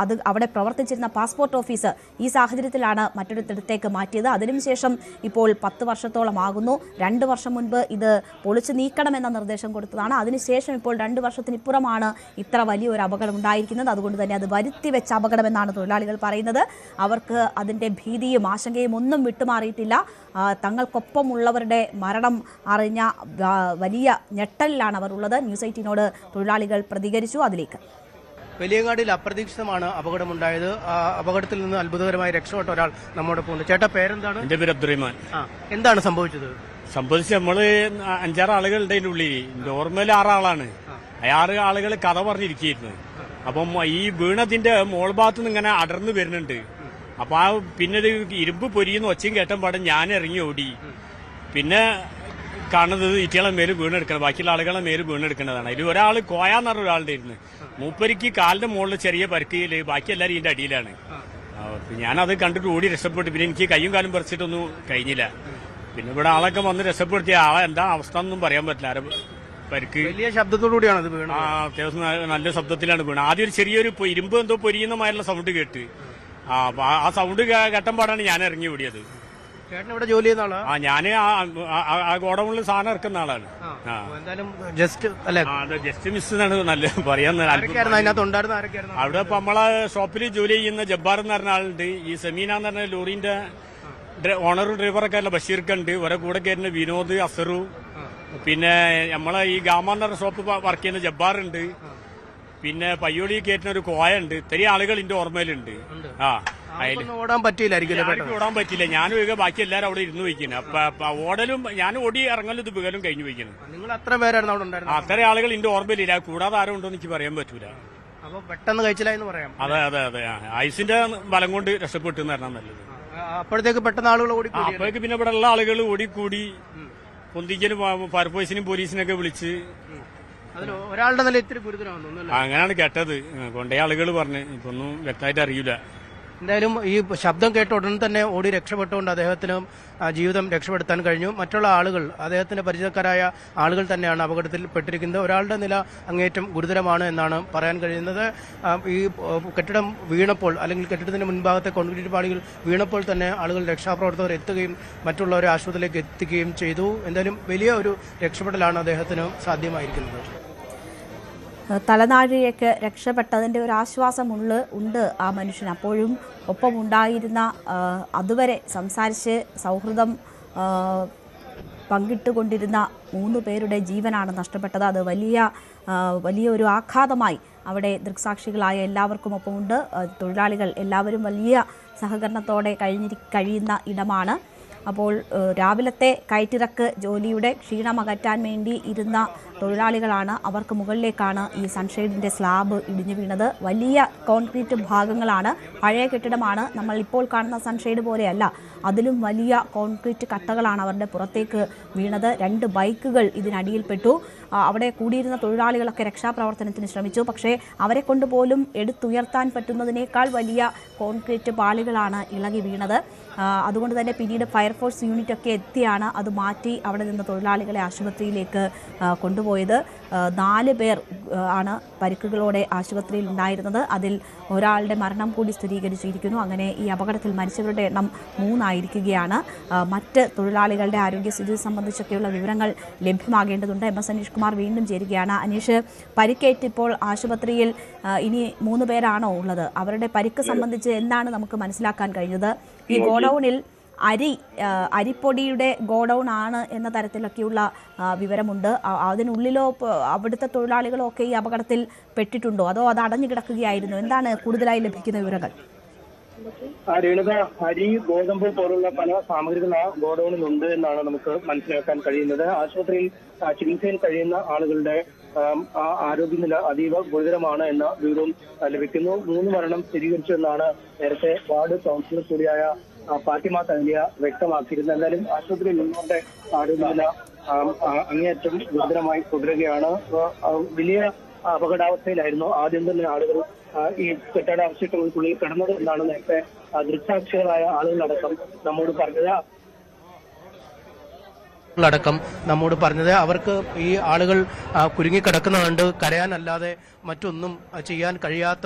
അത് അവിടെ പ്രവർത്തിച്ചിരുന്ന പാസ്പോർട്ട് ഓഫീസ് ഈ സാഹചര്യത്തിലാണ് മറ്റൊരിടത്തേക്ക് മാറ്റിയത്. അതിനുശേഷം ഇപ്പോൾ 10 വർഷത്തോളം ആകുന്നു. 2 വർഷം മുൻപ് ഇത് പൊളിച്ചു നീക്കണമെന്ന നിർദ്ദേശം കൊടുത്തതാണ്. അതിനുശേഷം ഇപ്പോൾ 2 വർഷത്തിനിപ്പുറമാണ് ഇത്ര വലിയൊരു അപകടം ഉണ്ടായിരിക്കുന്നത്. അതുകൊണ്ട് തന്നെ അത് വരുത്തിവെച്ച അപകടമെന്നാണ് തൊഴിലാളികൾ പറയുന്നത്. അവർക്ക് അതിന്റെ ഭീതിയും ആശങ്കയും ഒന്നും വിട്ടുമാറിയിട്ടില്ല. തങ്ങൾക്കൊപ്പമുള്ളവരുടെ മരണം അറിഞ്ഞ വലിയ ഞെട്ടലിലാണ് അവർ ഉള്ളത്. ന്യൂസ് 18നോട് തൊഴിലാളികൾ പ്രതികരിച്ചു. അതിലേക്ക് വലിയങ്ങാടിയിൽ അപ്രതീക്ഷിതമാണ് അപകടമുണ്ടായത്. അപകടത്തിൽ നിന്ന് അത്ഭുതകരമായി രക്ഷപ്പെട്ട ഒരാൾ നമ്മോടൊപ്പം ഉണ്ട്. ചേട്ടാ പേരെന്താണ്? എന്റെ പേര് അബ്ദുറഹ്മാൻ. എന്താണ് സംഭവിച്ചത്? നമ്മള് 5-6 ആളുകളുടെ അതിന്റെ ഉള്ളിൽ. നോർമൽ 6 ആളാണ്. 6 ആളുകൾ കഥ പറഞ്ഞിരിക്കുന്നു. അപ്പം ഈ വീണതിന്റെ മോൾ ഭാഗത്ത് നിന്ന് ഇങ്ങനെ അടർന്നു വരുന്നുണ്ട്. അപ്പൊ പിന്നെ ഒരു ഇരുമ്പ് പൊരിയുന്ന ഒച്ചയും കേട്ടൻ പാടെ ഞാൻ ഇറങ്ങി ഓടി. പിന്നെ കാണുന്നത് ഇറ്റികളെ മേല് വീണെടുക്കണം, ബാക്കിയുള്ള ആളുകളെ മേല് വീണെടുക്കുന്നതാണ്. അതിൽ ഒരാൾ കോയാന്ന് പറഞ്ഞ ഒരാളുടെ ഇരുന്ന് മൂപ്പരിക്ക് കാലിന്റെ മുകളിൽ ചെറിയ പരുക്കിയില്, ബാക്കി എല്ലാവരും ഇതിന്റെ അടിയിലാണ്. ഞാനത് കണ്ടിട്ട് ഓടി രക്ഷപ്പെട്ടു. പിന്നെ എനിക്ക് കയ്യും കാലും പറിച്ചിട്ടൊന്നും കഴിഞ്ഞില്ല. പിന്നെ ഇവിടെ ആളൊക്കെ വന്ന് രക്ഷപ്പെടുത്തിയ ആളെ എന്താ അവസ്ഥ എന്നൊന്നും പറയാൻ പറ്റില്ല. പരിക്ക് വലിയ ശബ്ദത്തോടുകൂടിയാണ് ഇത് വീണത്. അത്യാവശ്യം നല്ല ശബ്ദത്തിലാണ് വീണത്. ആദ്യം ഒരു ചെറിയൊരു ഇരുമ്പ് എന്തോ പൊരിയുന്നമായുള്ള സൗണ്ട് കേട്ട് ആ സൗണ്ട് കേട്ടമ്പാടാണ് ഞാൻ ഇറങ്ങി ഓടിയത്. ചേട്ടൻ ഇവിടെ ജോലി ചെയ്യുന്ന ആളാ? ഞാന് ആ ഗോഡൌണിൽ സാധനം ഇറക്കുന്ന ആളാണ്. ജസ്റ്റ് മിസ് എന്നാണ് നല്ല പറയാന്ന്. അവിടെ ഇപ്പൊ നമ്മളെ ഷോപ്പിൽ ജോലി ചെയ്യുന്ന ജബ്ബാർ എന്ന് പറഞ്ഞ ആളുണ്ട്. ഈ സെമീന എന്ന് പറഞ്ഞ ലോറിന്റെ ഓണറും ഡ്രൈവറൊക്കെ അല്ല ബഷീർക്കുണ്ട്. ഇവരെ കൂടെ കയറുന്ന വിനോദ്, അസറു, പിന്നെ നമ്മളെ ഈ ഗാമ എന്ന് പറഞ്ഞ ഷോപ്പ് വർക്ക് ചെയ്യുന്ന ജബ്ബാറുണ്ട്. പിന്നെ പയ്യോളി കയറ്റുന്ന ഒരു കോയ ഉണ്ട്. ഇത്രയും ആളുകൾ എന്റെ ഓർമ്മയിലുണ്ട്. ഓടാൻ പറ്റിയില്ലായിരിക്കും. ഓടാൻ പറ്റില്ല. ഞാനും ബാക്കി എല്ലാവരും അവിടെ ഇരുന്ന് വയ്ക്കുന്നത്. അപ്പൊ ഓടലും ഞാൻ ഓടി ഇറങ്ങലും ഇത് ബികലും കഴിഞ്ഞു വയ്ക്കുന്നത്. നിങ്ങൾ അത്ര പേരായിരുന്നു അവിടെ ഉണ്ടായിരുന്നത്? അത്ര ആളുകൾ എന്റെ ഓർമ്മയിലില്ല. കൂടാതെ ആരും ഉണ്ടോ എനിക്ക് പറയാൻ പറ്റൂല. അപ്പൊ പെട്ടെന്ന് കഴിച്ചില്ല എന്ന് പറയാം. അതെ ഐസിന്റെ ബലം കൊണ്ട് രക്ഷപ്പെട്ടു എന്ന് പറഞ്ഞാൽ നല്ലത്. അപ്പോഴത്തേക്ക് പെട്ടെന്ന് ആളുകൾ ഓടി. അപ്പോഴേക്ക് പിന്നെ ഇവിടെ ഉള്ള ആളുകൾ ഓടിക്കൂടി പൊന്തിക്കലും ഫയർഫോഴ്സിനും പോലീസിനൊക്കെ വിളിച്ച് ഒരാളുടെ നില ഇത്തിരി ഗുരുതരമാണെന്ന് അങ്ങനെയാണ് കേട്ടത്. കൊണ്ടേ ആളുകൾ പറഞ്ഞു. ഇപ്പൊന്നും വ്യക്തമായിട്ട് അറിയില്ല. എന്തായാലും ഈ ശബ്ദം കേട്ട ഉടൻ തന്നെ ഓടി രക്ഷപ്പെട്ടുകൊണ്ട് അദ്ദേഹത്തിന് ജീവിതം രക്ഷപ്പെടുത്താൻ കഴിഞ്ഞു. മറ്റുള്ള ആളുകൾ, അദ്ദേഹത്തിന്റെ പരിചയക്കാരായ ആളുകൾ തന്നെയാണ് അപകടത്തിൽ പെട്ടിരിക്കുന്നത്. ഒരാളുടെ നില അങ്ങേറ്റം ഗുരുതരമാണ് എന്നാണ് പറയാൻ കഴിയുന്നത്. ഈ കെട്ടിടം വീണപ്പോൾ, അല്ലെങ്കിൽ കെട്ടിടത്തിന്റെ മുൻഭാഗത്തെ കോൺക്രീറ്റ് പാളികൾ വീണപ്പോൾ തന്നെ ആളുകൾ, രക്ഷാപ്രവർത്തകർ എത്തുകയും മറ്റുള്ളവരെ ആശുപത്രിയിലേക്ക് എത്തിക്കുകയും ചെയ്തു. എന്തായാലും വലിയ ഒരു രക്ഷപ്പെടലാണ് അദ്ദേഹത്തിന് സാധ്യമായിരിക്കുന്നത്. തലനാഴിലേക്ക് രക്ഷപ്പെട്ടതിൻ്റെ ഒരു ആശ്വാസം ഉണ്ട് ആ മനുഷ്യൻ. അപ്പോഴും ഒപ്പമുണ്ടായിരുന്ന അതുവരെ സംസാരിച്ച് സൗഹൃദം പങ്കിട്ടുകൊണ്ടിരുന്ന 3 പേരുടെ ജീവനാണ് നഷ്ടപ്പെട്ടത്. അത് വലിയൊരു ആഘാതമായി അവിടെ ദൃക്സാക്ഷികളായ എല്ലാവർക്കും ഒപ്പമുണ്ട്. തൊഴിലാളികൾ എല്ലാവരും വലിയ സഹകരണത്തോടെ കഴിയുന്ന ഇടമാണ്. അപ്പോൾ രാവിലത്തെ കയറ്റിറക്ക് ജോലിയുടെ ക്ഷീണമകറ്റാൻ വേണ്ടി ഇരുന്ന തൊഴിലാളികളാണ്. അവർക്ക് മുകളിലേക്കാണ് ഈ സൺഷെയ്ഡിൻ്റെ സ്ലാബ് ഇടിഞ്ഞു വീണത്. വലിയ കോൺക്രീറ്റ് ഭാഗങ്ങളാണ്. പഴയ കെട്ടിടമാണ്. നമ്മൾ ഇപ്പോൾ കാണുന്ന സൺഷെയ്ഡ് പോലെയല്ല, അതിലും വലിയ കോൺക്രീറ്റ് കട്ടകളാണ് അവരുടെ പുറത്തേക്ക് വീണത്. 2 ബൈക്കുകൾ ഇതിനടിയിൽപ്പെട്ടു. അവിടെ കൂടിയിരുന്ന തൊഴിലാളികളൊക്കെ രക്ഷാപ്രവർത്തനത്തിന് ശ്രമിച്ചു. പക്ഷേ അവരെ കൊണ്ടുപോലും എടുത്തുയർത്താൻ പറ്റുന്നതിനേക്കാൾ വലിയ കോൺക്രീറ്റ് പാളികളാണ് ഇളകി വീണത്. അതുകൊണ്ട് തന്നെ പിന്നീട് ഫയർഫോഴ്സ് യൂണിറ്റൊക്കെ എത്തിയാണ് അത് മാറ്റി അവിടെ നിന്ന് തൊഴിലാളികളെ ആശുപത്രിയിലേക്ക് കൊണ്ടുപോയത്. 4 പേർ ആണ് പരിക്കുകളോടെ ആശുപത്രിയിൽ ഉണ്ടായിരുന്നത്. അതിൽ ഒരാളുടെ മരണം കൂടി സ്ഥിരീകരിച്ചിരിക്കുന്നു. അങ്ങനെ ഈ അപകടത്തിൽ മരിച്ചവരുടെ എണ്ണം 3 ആയിരിക്കുകയാണ്. മറ്റ് തൊഴിലാളികളുടെ ആരോഗ്യസ്ഥിതി സംബന്ധിച്ചൊക്കെയുള്ള വിവരങ്ങൾ ലഭ്യമാകേണ്ടതുണ്ട്. MS അനീഷ് കുമാർ വീണ്ടും ചേരുകയാണ്. അനീഷ്, പരിക്കേറ്റ് ഇപ്പോൾ ആശുപത്രിയിൽ ഇനി 3 പേരാണോ ഉള്ളത്? അവരുടെ പരിക്ക് സംബന്ധിച്ച് എന്താണ് നമുക്ക് മനസ്സിലാക്കാൻ കഴിഞ്ഞത്? ഈ ഗോഡൌണിൽ അരിപ്പൊടിയുടെ ഗോഡൌൺ ആണ് എന്ന തരത്തിലൊക്കെയുള്ള വിവരമുണ്ട്. അതിനുള്ളിലോ അവിടുത്തെ തൊഴിലാളികളോ ഒക്കെ ഈ അപകടത്തിൽ പെട്ടിട്ടുണ്ടോ, അതോ അത് അടഞ്ഞു കിടക്കുകയായിരുന്നു? എന്താണ് കൂടുതലായി ലഭിക്കുന്ന വിവരങ്ങൾ? രേണുക, അരി, ഗോതമ്പ് പോലുള്ള പല സാമഗ്രികൾ ആ ഗോഡൌണിലുണ്ട് എന്നാണ് നമുക്ക് മനസ്സിലാക്കാൻ കഴിയുന്നത്. ആശുപത്രിയിൽ ചികിത്സയിൽ കഴിയുന്ന ആളുകളുടെ ആരോഗ്യനില അതീവ ഗുരുതരമാണ് എന്ന വിവരവും ലഭിക്കുന്നു. 3 മരണം സ്ഥിരീകരിച്ചു എന്നാണ് നേരത്തെ വാർഡ് കൗൺസിലർ കൂടിയായ ഫാത്തിമ തഹലിയ വ്യക്തമാക്കിയിരുന്നത്. എന്തായാലും ആശുപത്രിയിൽ നിന്നുകൊണ്ട് ആരോഗ്യനില അങ്ങേയറ്റം ഗുരുതരമായി തുടരുകയാണ്. വലിയ അപകടാവസ്ഥയിലായിരുന്നു ആദ്യം തന്നെ ആളുകൾ ഈ കെട്ടിടാവശിഷ്ടങ്ങൾക്കുള്ളിൽ കിടന്നത് എന്നാണ് നേരത്തെ ദൃക്സാക്ഷികളായ ആളുകളടക്കം നമ്മോട് പറഞ്ഞത്. അവർക്ക് ഈ ആളുകൾ കുരുങ്ങിക്കിടക്കുന്ന കണ്ട് കരയാനല്ലാതെ മറ്റൊന്നും ചെയ്യാൻ കഴിയാത്ത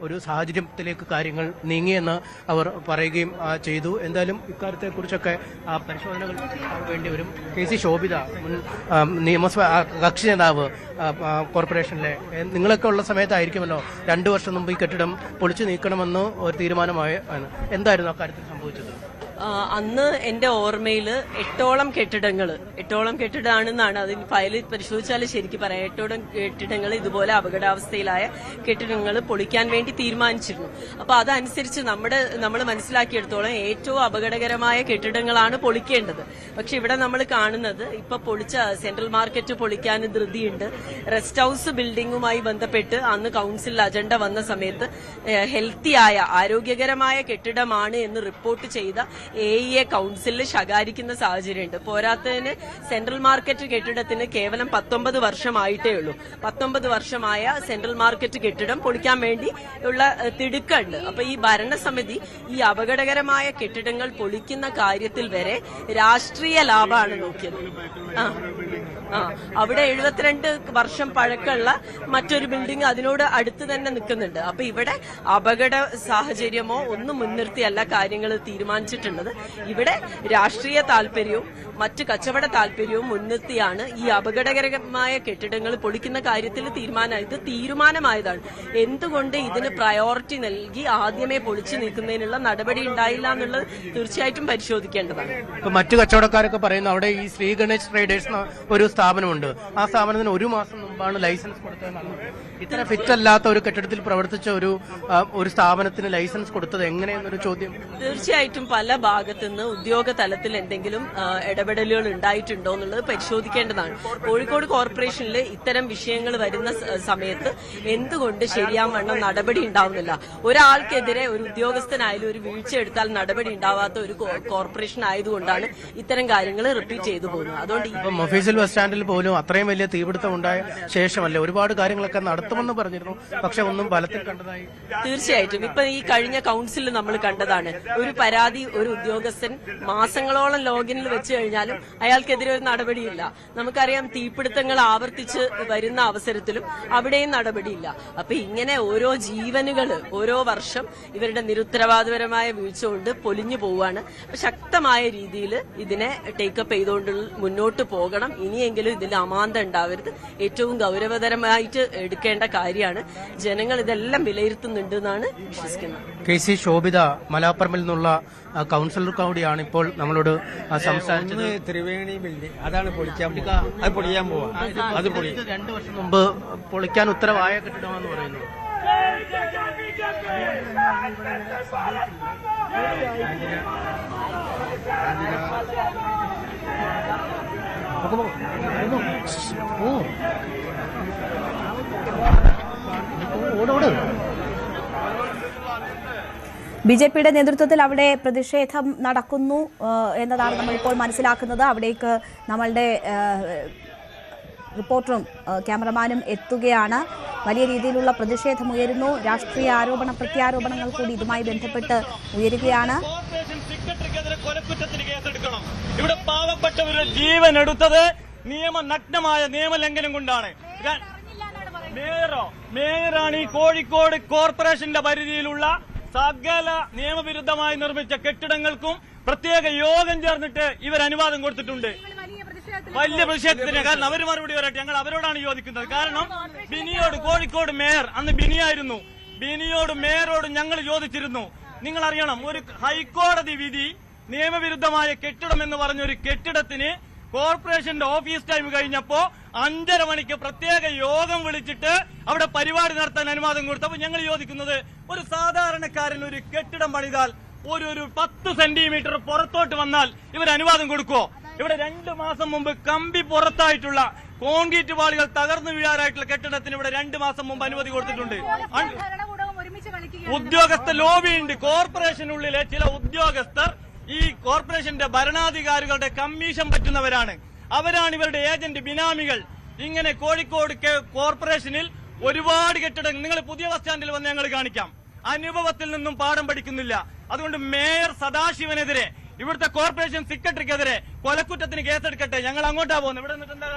ഒരു സാഹചര്യത്തിലേക്ക് കാര്യങ്ങൾ നീങ്ങിയെന്ന് അവർ പറയുകയും ചെയ്തു. എന്തായാലും ഇക്കാര്യത്തെക്കുറിച്ചൊക്കെ പരിശോധനകൾ വേണ്ടി വരും. KC ശോഭിത, മുൻ നിയമസഭ കക്ഷി നേതാവ് കോർപ്പറേഷനിലെ, നിങ്ങളൊക്കെ ഉള്ള സമയത്തായിരിക്കുമല്ലോ 2 വർഷം മുമ്പ് ഈ കെട്ടിടം പൊളിച്ചു നീക്കണമെന്ന് ഒരു തീരുമാനമായി. എന്തായിരുന്നു അക്കാര്യത്തിൽ സംഭവിച്ചത്? അന്ന് എന്റെ ഓർമ്മയിൽ 8ഓളം കെട്ടിടമാണെന്നാണ് അതിന് ഫയലിൽ പരിശോധിച്ചാൽ ശരിക്കും പറയാം. 8ഓളം കെട്ടിടങ്ങൾ ഇതുപോലെ അപകടാവസ്ഥയിലായ കെട്ടിടങ്ങൾ പൊളിക്കാൻ വേണ്ടി തീരുമാനിച്ചിരുന്നു. അപ്പൊ അതനുസരിച്ച് നമ്മൾ മനസ്സിലാക്കിയെടുത്തോളം ഏറ്റവും അപകടകരമായ കെട്ടിടങ്ങളാണ് പൊളിക്കേണ്ടത്. പക്ഷെ ഇവിടെ നമ്മൾ കാണുന്നത് ഇപ്പൊ പൊളിച്ച സെൻട്രൽ മാർക്കറ്റ് പൊളിക്കാൻ ധൃതിയുണ്ട്. റെസ്റ്റ് ഹൌസ് ബിൽഡിംഗുമായി ബന്ധപ്പെട്ട് അന്ന് കൌൺസിലിൽ അജണ്ട വന്ന സമയത്ത് ഹെൽത്തിയായ ആരോഗ്യകരമായ കെട്ടിടമാണ് എന്ന് റിപ്പോർട്ട് ചെയ്ത AEA കൌൺസിലിൽ ശകാരിക്കുന്ന സാഹചര്യമുണ്ട്. പോരാത്തതിന് സെൻട്രൽ മാർക്കറ്റ് കെട്ടിടത്തിന് കേവലം 19 വർഷമായിട്ടേ ഉള്ളൂ. 19 വർഷമായ സെൻട്രൽ മാർക്കറ്റ് കെട്ടിടം പൊളിക്കാൻ വേണ്ടി ഉള്ള തിടുക്കുണ്ട്. അപ്പൊ ഈ ഭരണസമിതി ഈ അപകടകരമായ കെട്ടിടങ്ങൾ പൊളിക്കുന്ന കാര്യത്തിൽ വരെ രാഷ്ട്രീയ ലാഭമാണ് നോക്കിയത്. അവിടെ 72 വർഷം പഴക്കമുള്ള മറ്റൊരു ബിൽഡിംഗ് അതിനോട് അടുത്ത് തന്നെ നിൽക്കുന്നുണ്ട്. അപ്പൊ ഇവിടെ അപകട സാഹചര്യമോ ഒന്നും മുൻനിർത്തിയല്ല കാര്യങ്ങൾ തീരുമാനിച്ചിട്ടുള്ളത്. ഇവിടെ രാഷ്ട്രീയ താല്പര്യവും മറ്റ് കച്ചവട താല്പര്യവും മുൻനിർത്തിയാണ് ഈ അപകടകരമായ കെട്ടിടങ്ങൾ പൊളിക്കുന്ന കാര്യത്തിൽ തീരുമാനമായതാണ്. എന്തുകൊണ്ട് ഇതിന് പ്രയോറിറ്റി നൽകി ആദ്യമേ പൊളിച്ചു നീക്കുന്നതിനുള്ള നടപടി ഉണ്ടായില്ല എന്നുള്ളത് തീർച്ചയായിട്ടും പരിശോധിക്കേണ്ടതാണ്. മറ്റു കച്ചവടക്കാരൊക്കെ പറയുന്നു അവിടെ ഈ ശ്രീ ഗണേഷ് ട്രേഡേഴ്സ് ഒരു സ്ഥാപനമുണ്ട്. ആ സ്ഥാപനത്തിന് 1 മാസം മുമ്പാണ് ലൈസൻസ് കൊടുത്തതെന്നാണ്. ഇത്ര ഫിറ്റ് അല്ലാത്ത ഒരു കെട്ടിടത്തിൽ പ്രവർത്തിച്ച ഒരു സ്ഥാപനത്തിന് ലൈസൻസ് കൊടുത്തത് എങ്ങനെയെന്നൊരു ചോദ്യം. തീർച്ചയായിട്ടും പല ഭാഗത്തുനിന്ന് ഉദ്യോഗ തലത്തിൽ എന്തെങ്കിലും ഇടപെടലുകൾ ഉണ്ടായിട്ടുണ്ടോ എന്നുള്ളത് പരിശോധിക്കേണ്ടതാണ്. കോഴിക്കോട് കോർപ്പറേഷനിൽ ഇത്തരം വിഷയങ്ങൾ വരുന്ന സമയത്ത് എന്തുകൊണ്ട് ശരിയാവണ്ണം നടപടി ഉണ്ടാവുന്നില്ല? ഒരാൾക്കെതിരെ ഒരു ഉദ്യോഗസ്ഥനായാലും ഒരു വീഴ്ച എടുത്താൽ നടപടി ഉണ്ടാവാത്ത ഒരു കോർപ്പറേഷൻ ആയതുകൊണ്ടാണ് ഇത്തരം കാര്യങ്ങൾ റിപ്പീറ്റ് ചെയ്തു പോകുന്നത്. അതുകൊണ്ട് മൊഫീസിൽ ബസ് സ്റ്റാൻഡിൽ പോലും അത്രയും വലിയ തീപിടുത്തം ഉണ്ടായ ശേഷമല്ലേ ഒരുപാട് കാര്യങ്ങളൊക്കെ നടത്തുമെന്ന് പറഞ്ഞിരുന്നു. പക്ഷെ ഒന്നും ഫലത്തിൽ കണ്ടതായി. തീർച്ചയായിട്ടും ഇപ്പൊ ഈ കഴിഞ്ഞ കൌൺസിലിൽ നമ്മൾ കണ്ടതാണ്. ഒരു പരാതി ഒരു ഉദ്യോഗസ്ഥൻ മാസങ്ങളോളം ലോഗിനിൽ വെച്ച് കഴിഞ്ഞാലും അയാൾക്കെതിരെ ഒരു നടപടിയില്ല. നമുക്കറിയാം തീപിടുത്തങ്ങൾ ആവർത്തിച്ച് വരുന്ന അവസരത്തിലും അവിടെയും നടപടിയില്ല. അപ്പൊ ഇങ്ങനെ ഓരോ ജീവനുകൾ ഓരോ വർഷം ഇവരുടെ നിരുത്തരവാദപരമായ വീഴ്ച കൊണ്ട് പൊലിഞ്ഞു പോവുകയാണ്. ശക്തമായ രീതിയിൽ ഇതിനെ ടേക്കപ്പ് ചെയ്തുകൊണ്ട് മുന്നോട്ട് പോകണം. ഇനിയെങ്കിലും ഇതിൽ അമാന്തം ഉണ്ടാവരുത്. ഏറ്റവും ഗൗരവതരമായിട്ട് എടുക്കേണ്ട കാര്യമാണ്. ജനങ്ങൾ ഇതെല്ലാം വിലയിരുത്തുന്നുണ്ട് എന്നാണ് വിശ്വസിക്കുന്നത്. KC ശോഭിത മലാപ്പറമ്പിൽ നിന്നുള്ള കൗൺസിലർ കൂടിയാണ് ഇപ്പോൾ നമ്മളോട് സംസാരിച്ചത്. ത്രിവേണി ബിൽഡിംഗ് അതാണ് പൊളിക്കാൻ പോവാ. അത് 2 വർഷം മുമ്പ് പൊളിക്കാൻ ഉത്തരവായ കെട്ടിടമാണെന്ന് പറയുന്നു. BJPയുടെ നേതൃത്വത്തിൽ അവിടെ പ്രതിഷേധം നടക്കുന്നു എന്നതാണ് നമ്മളിപ്പോൾ മനസ്സിലാക്കുന്നത്. അവിടേക്ക് നമ്മളുടെ റിപ്പോർട്ടറും ക്യാമറമാനും എത്തുകയാണ്. വലിയ രീതിയിലുള്ള പ്രതിഷേധം ഉയരുന്നു. രാഷ്ട്രീയ ആരോപണ പ്രത്യാരോപണങ്ങൾ കൂടി ഇതുമായി ബന്ധപ്പെട്ട് ഉയരുകയാണ്. ഇവിടെ പാവപ്പെട്ടവരുടെ ജീവൻ എടുത്തത് നഗ്നമായ നിയമലംഘനം കൊണ്ടാണ്. മേയറാണ് ഈ കോഴിക്കോട് കോർപ്പറേഷന്റെ പരിധിയിലുള്ള സകല നിയമവിരുദ്ധമായി നിർമ്മിച്ച കെട്ടിടങ്ങൾക്കും പ്രത്യേക യോഗം ചേർന്നിട്ട് ഇവർ അനുവാദം കൊടുത്തിട്ടുണ്ട്. വലിയ പ്രതിഷേധത്തിന് കാരണം അവർ മറുപടി വരട്ടെ. ഞങ്ങൾ അവരോടാണ് യോജിക്കുന്നത്. കാരണം ബിനിയോട്, കോഴിക്കോട് മേയർ അന്ന് ബിനിയായിരുന്നു, ബിനിയോട് മേയറോട് ഞങ്ങൾ ചോദിച്ചിരുന്നു. നിങ്ങൾ അറിയണം, ഒരു ഹൈക്കോടതി വിധി നിയമവിരുദ്ധമായ കെട്ടിടം എന്ന് പറഞ്ഞൊരു കെട്ടിടത്തിന് കോർപ്പറേഷന്റെ ഓഫീസ് ടൈം കഴിഞ്ഞപ്പോ 5:30 മണിക്ക് പ്രത്യേക യോഗം വിളിച്ചിട്ട് അവിടെ പരിപാടി നടത്താൻ അനുവാദം കൊടുത്തു. അപ്പൊ ഞങ്ങൾ യോജിക്കുന്നത്, ഒരു സാധാരണക്കാരൻ ഒരു കെട്ടിടം പണിതാൽ ഒരു 10 സെന്റിമീറ്റർ പുറത്തോട്ട് വന്നാൽ ഇവർ അനുവാദം കൊടുക്കുവോ? ഇവിടെ 2 മാസം മുമ്പ് കമ്പി പുറത്തായിട്ടുള്ള കോൺക്രീറ്റ് പാളികൾ തകർന്നു വീഴാറായിട്ടുള്ള കെട്ടിടത്തിന് ഇവിടെ 2 മാസം മുമ്പ് അനുമതി കൊടുത്തിട്ടുണ്ട്. ഉദ്യോഗസ്ഥ ലോബിയുണ്ട്. കോർപ്പറേഷനുള്ളിലെ ചില ഉദ്യോഗസ്ഥർ ഈ കോർപ്പറേഷന്റെ ഭരണാധികാരികളുടെ കമ്മീഷൻ പറ്റുന്നവരാണ്. അവരാണ് ഇവരുടെ ഏജന്റ്, ബിനാമികൾ. ഇങ്ങനെ കോഴിക്കോട് കോർപ്പറേഷനിൽ ഒരുപാട് കെട്ടിടങ്ങൾ, നിങ്ങൾ പുതിയ ബസ് സ്റ്റാൻഡിൽ വന്ന് ഞങ്ങൾ കാണിക്കാം, അനുഭവത്തിൽ നിന്നും പാഠം പഠിക്കുന്നില്ല. അതുകൊണ്ട് മേയർ സദാശിവനെതിരെ, ഇവിടുത്തെ കോർപ്പറേഷൻ സെക്രട്ടറിക്കെതിരെ കൊലക്കുറ്റത്തിന് കേസെടുക്കട്ടെ. ഞങ്ങൾ അങ്ങോട്ടാ പോകുന്നത്. ഇവിടെ നിന്നിട്ട് എന്താ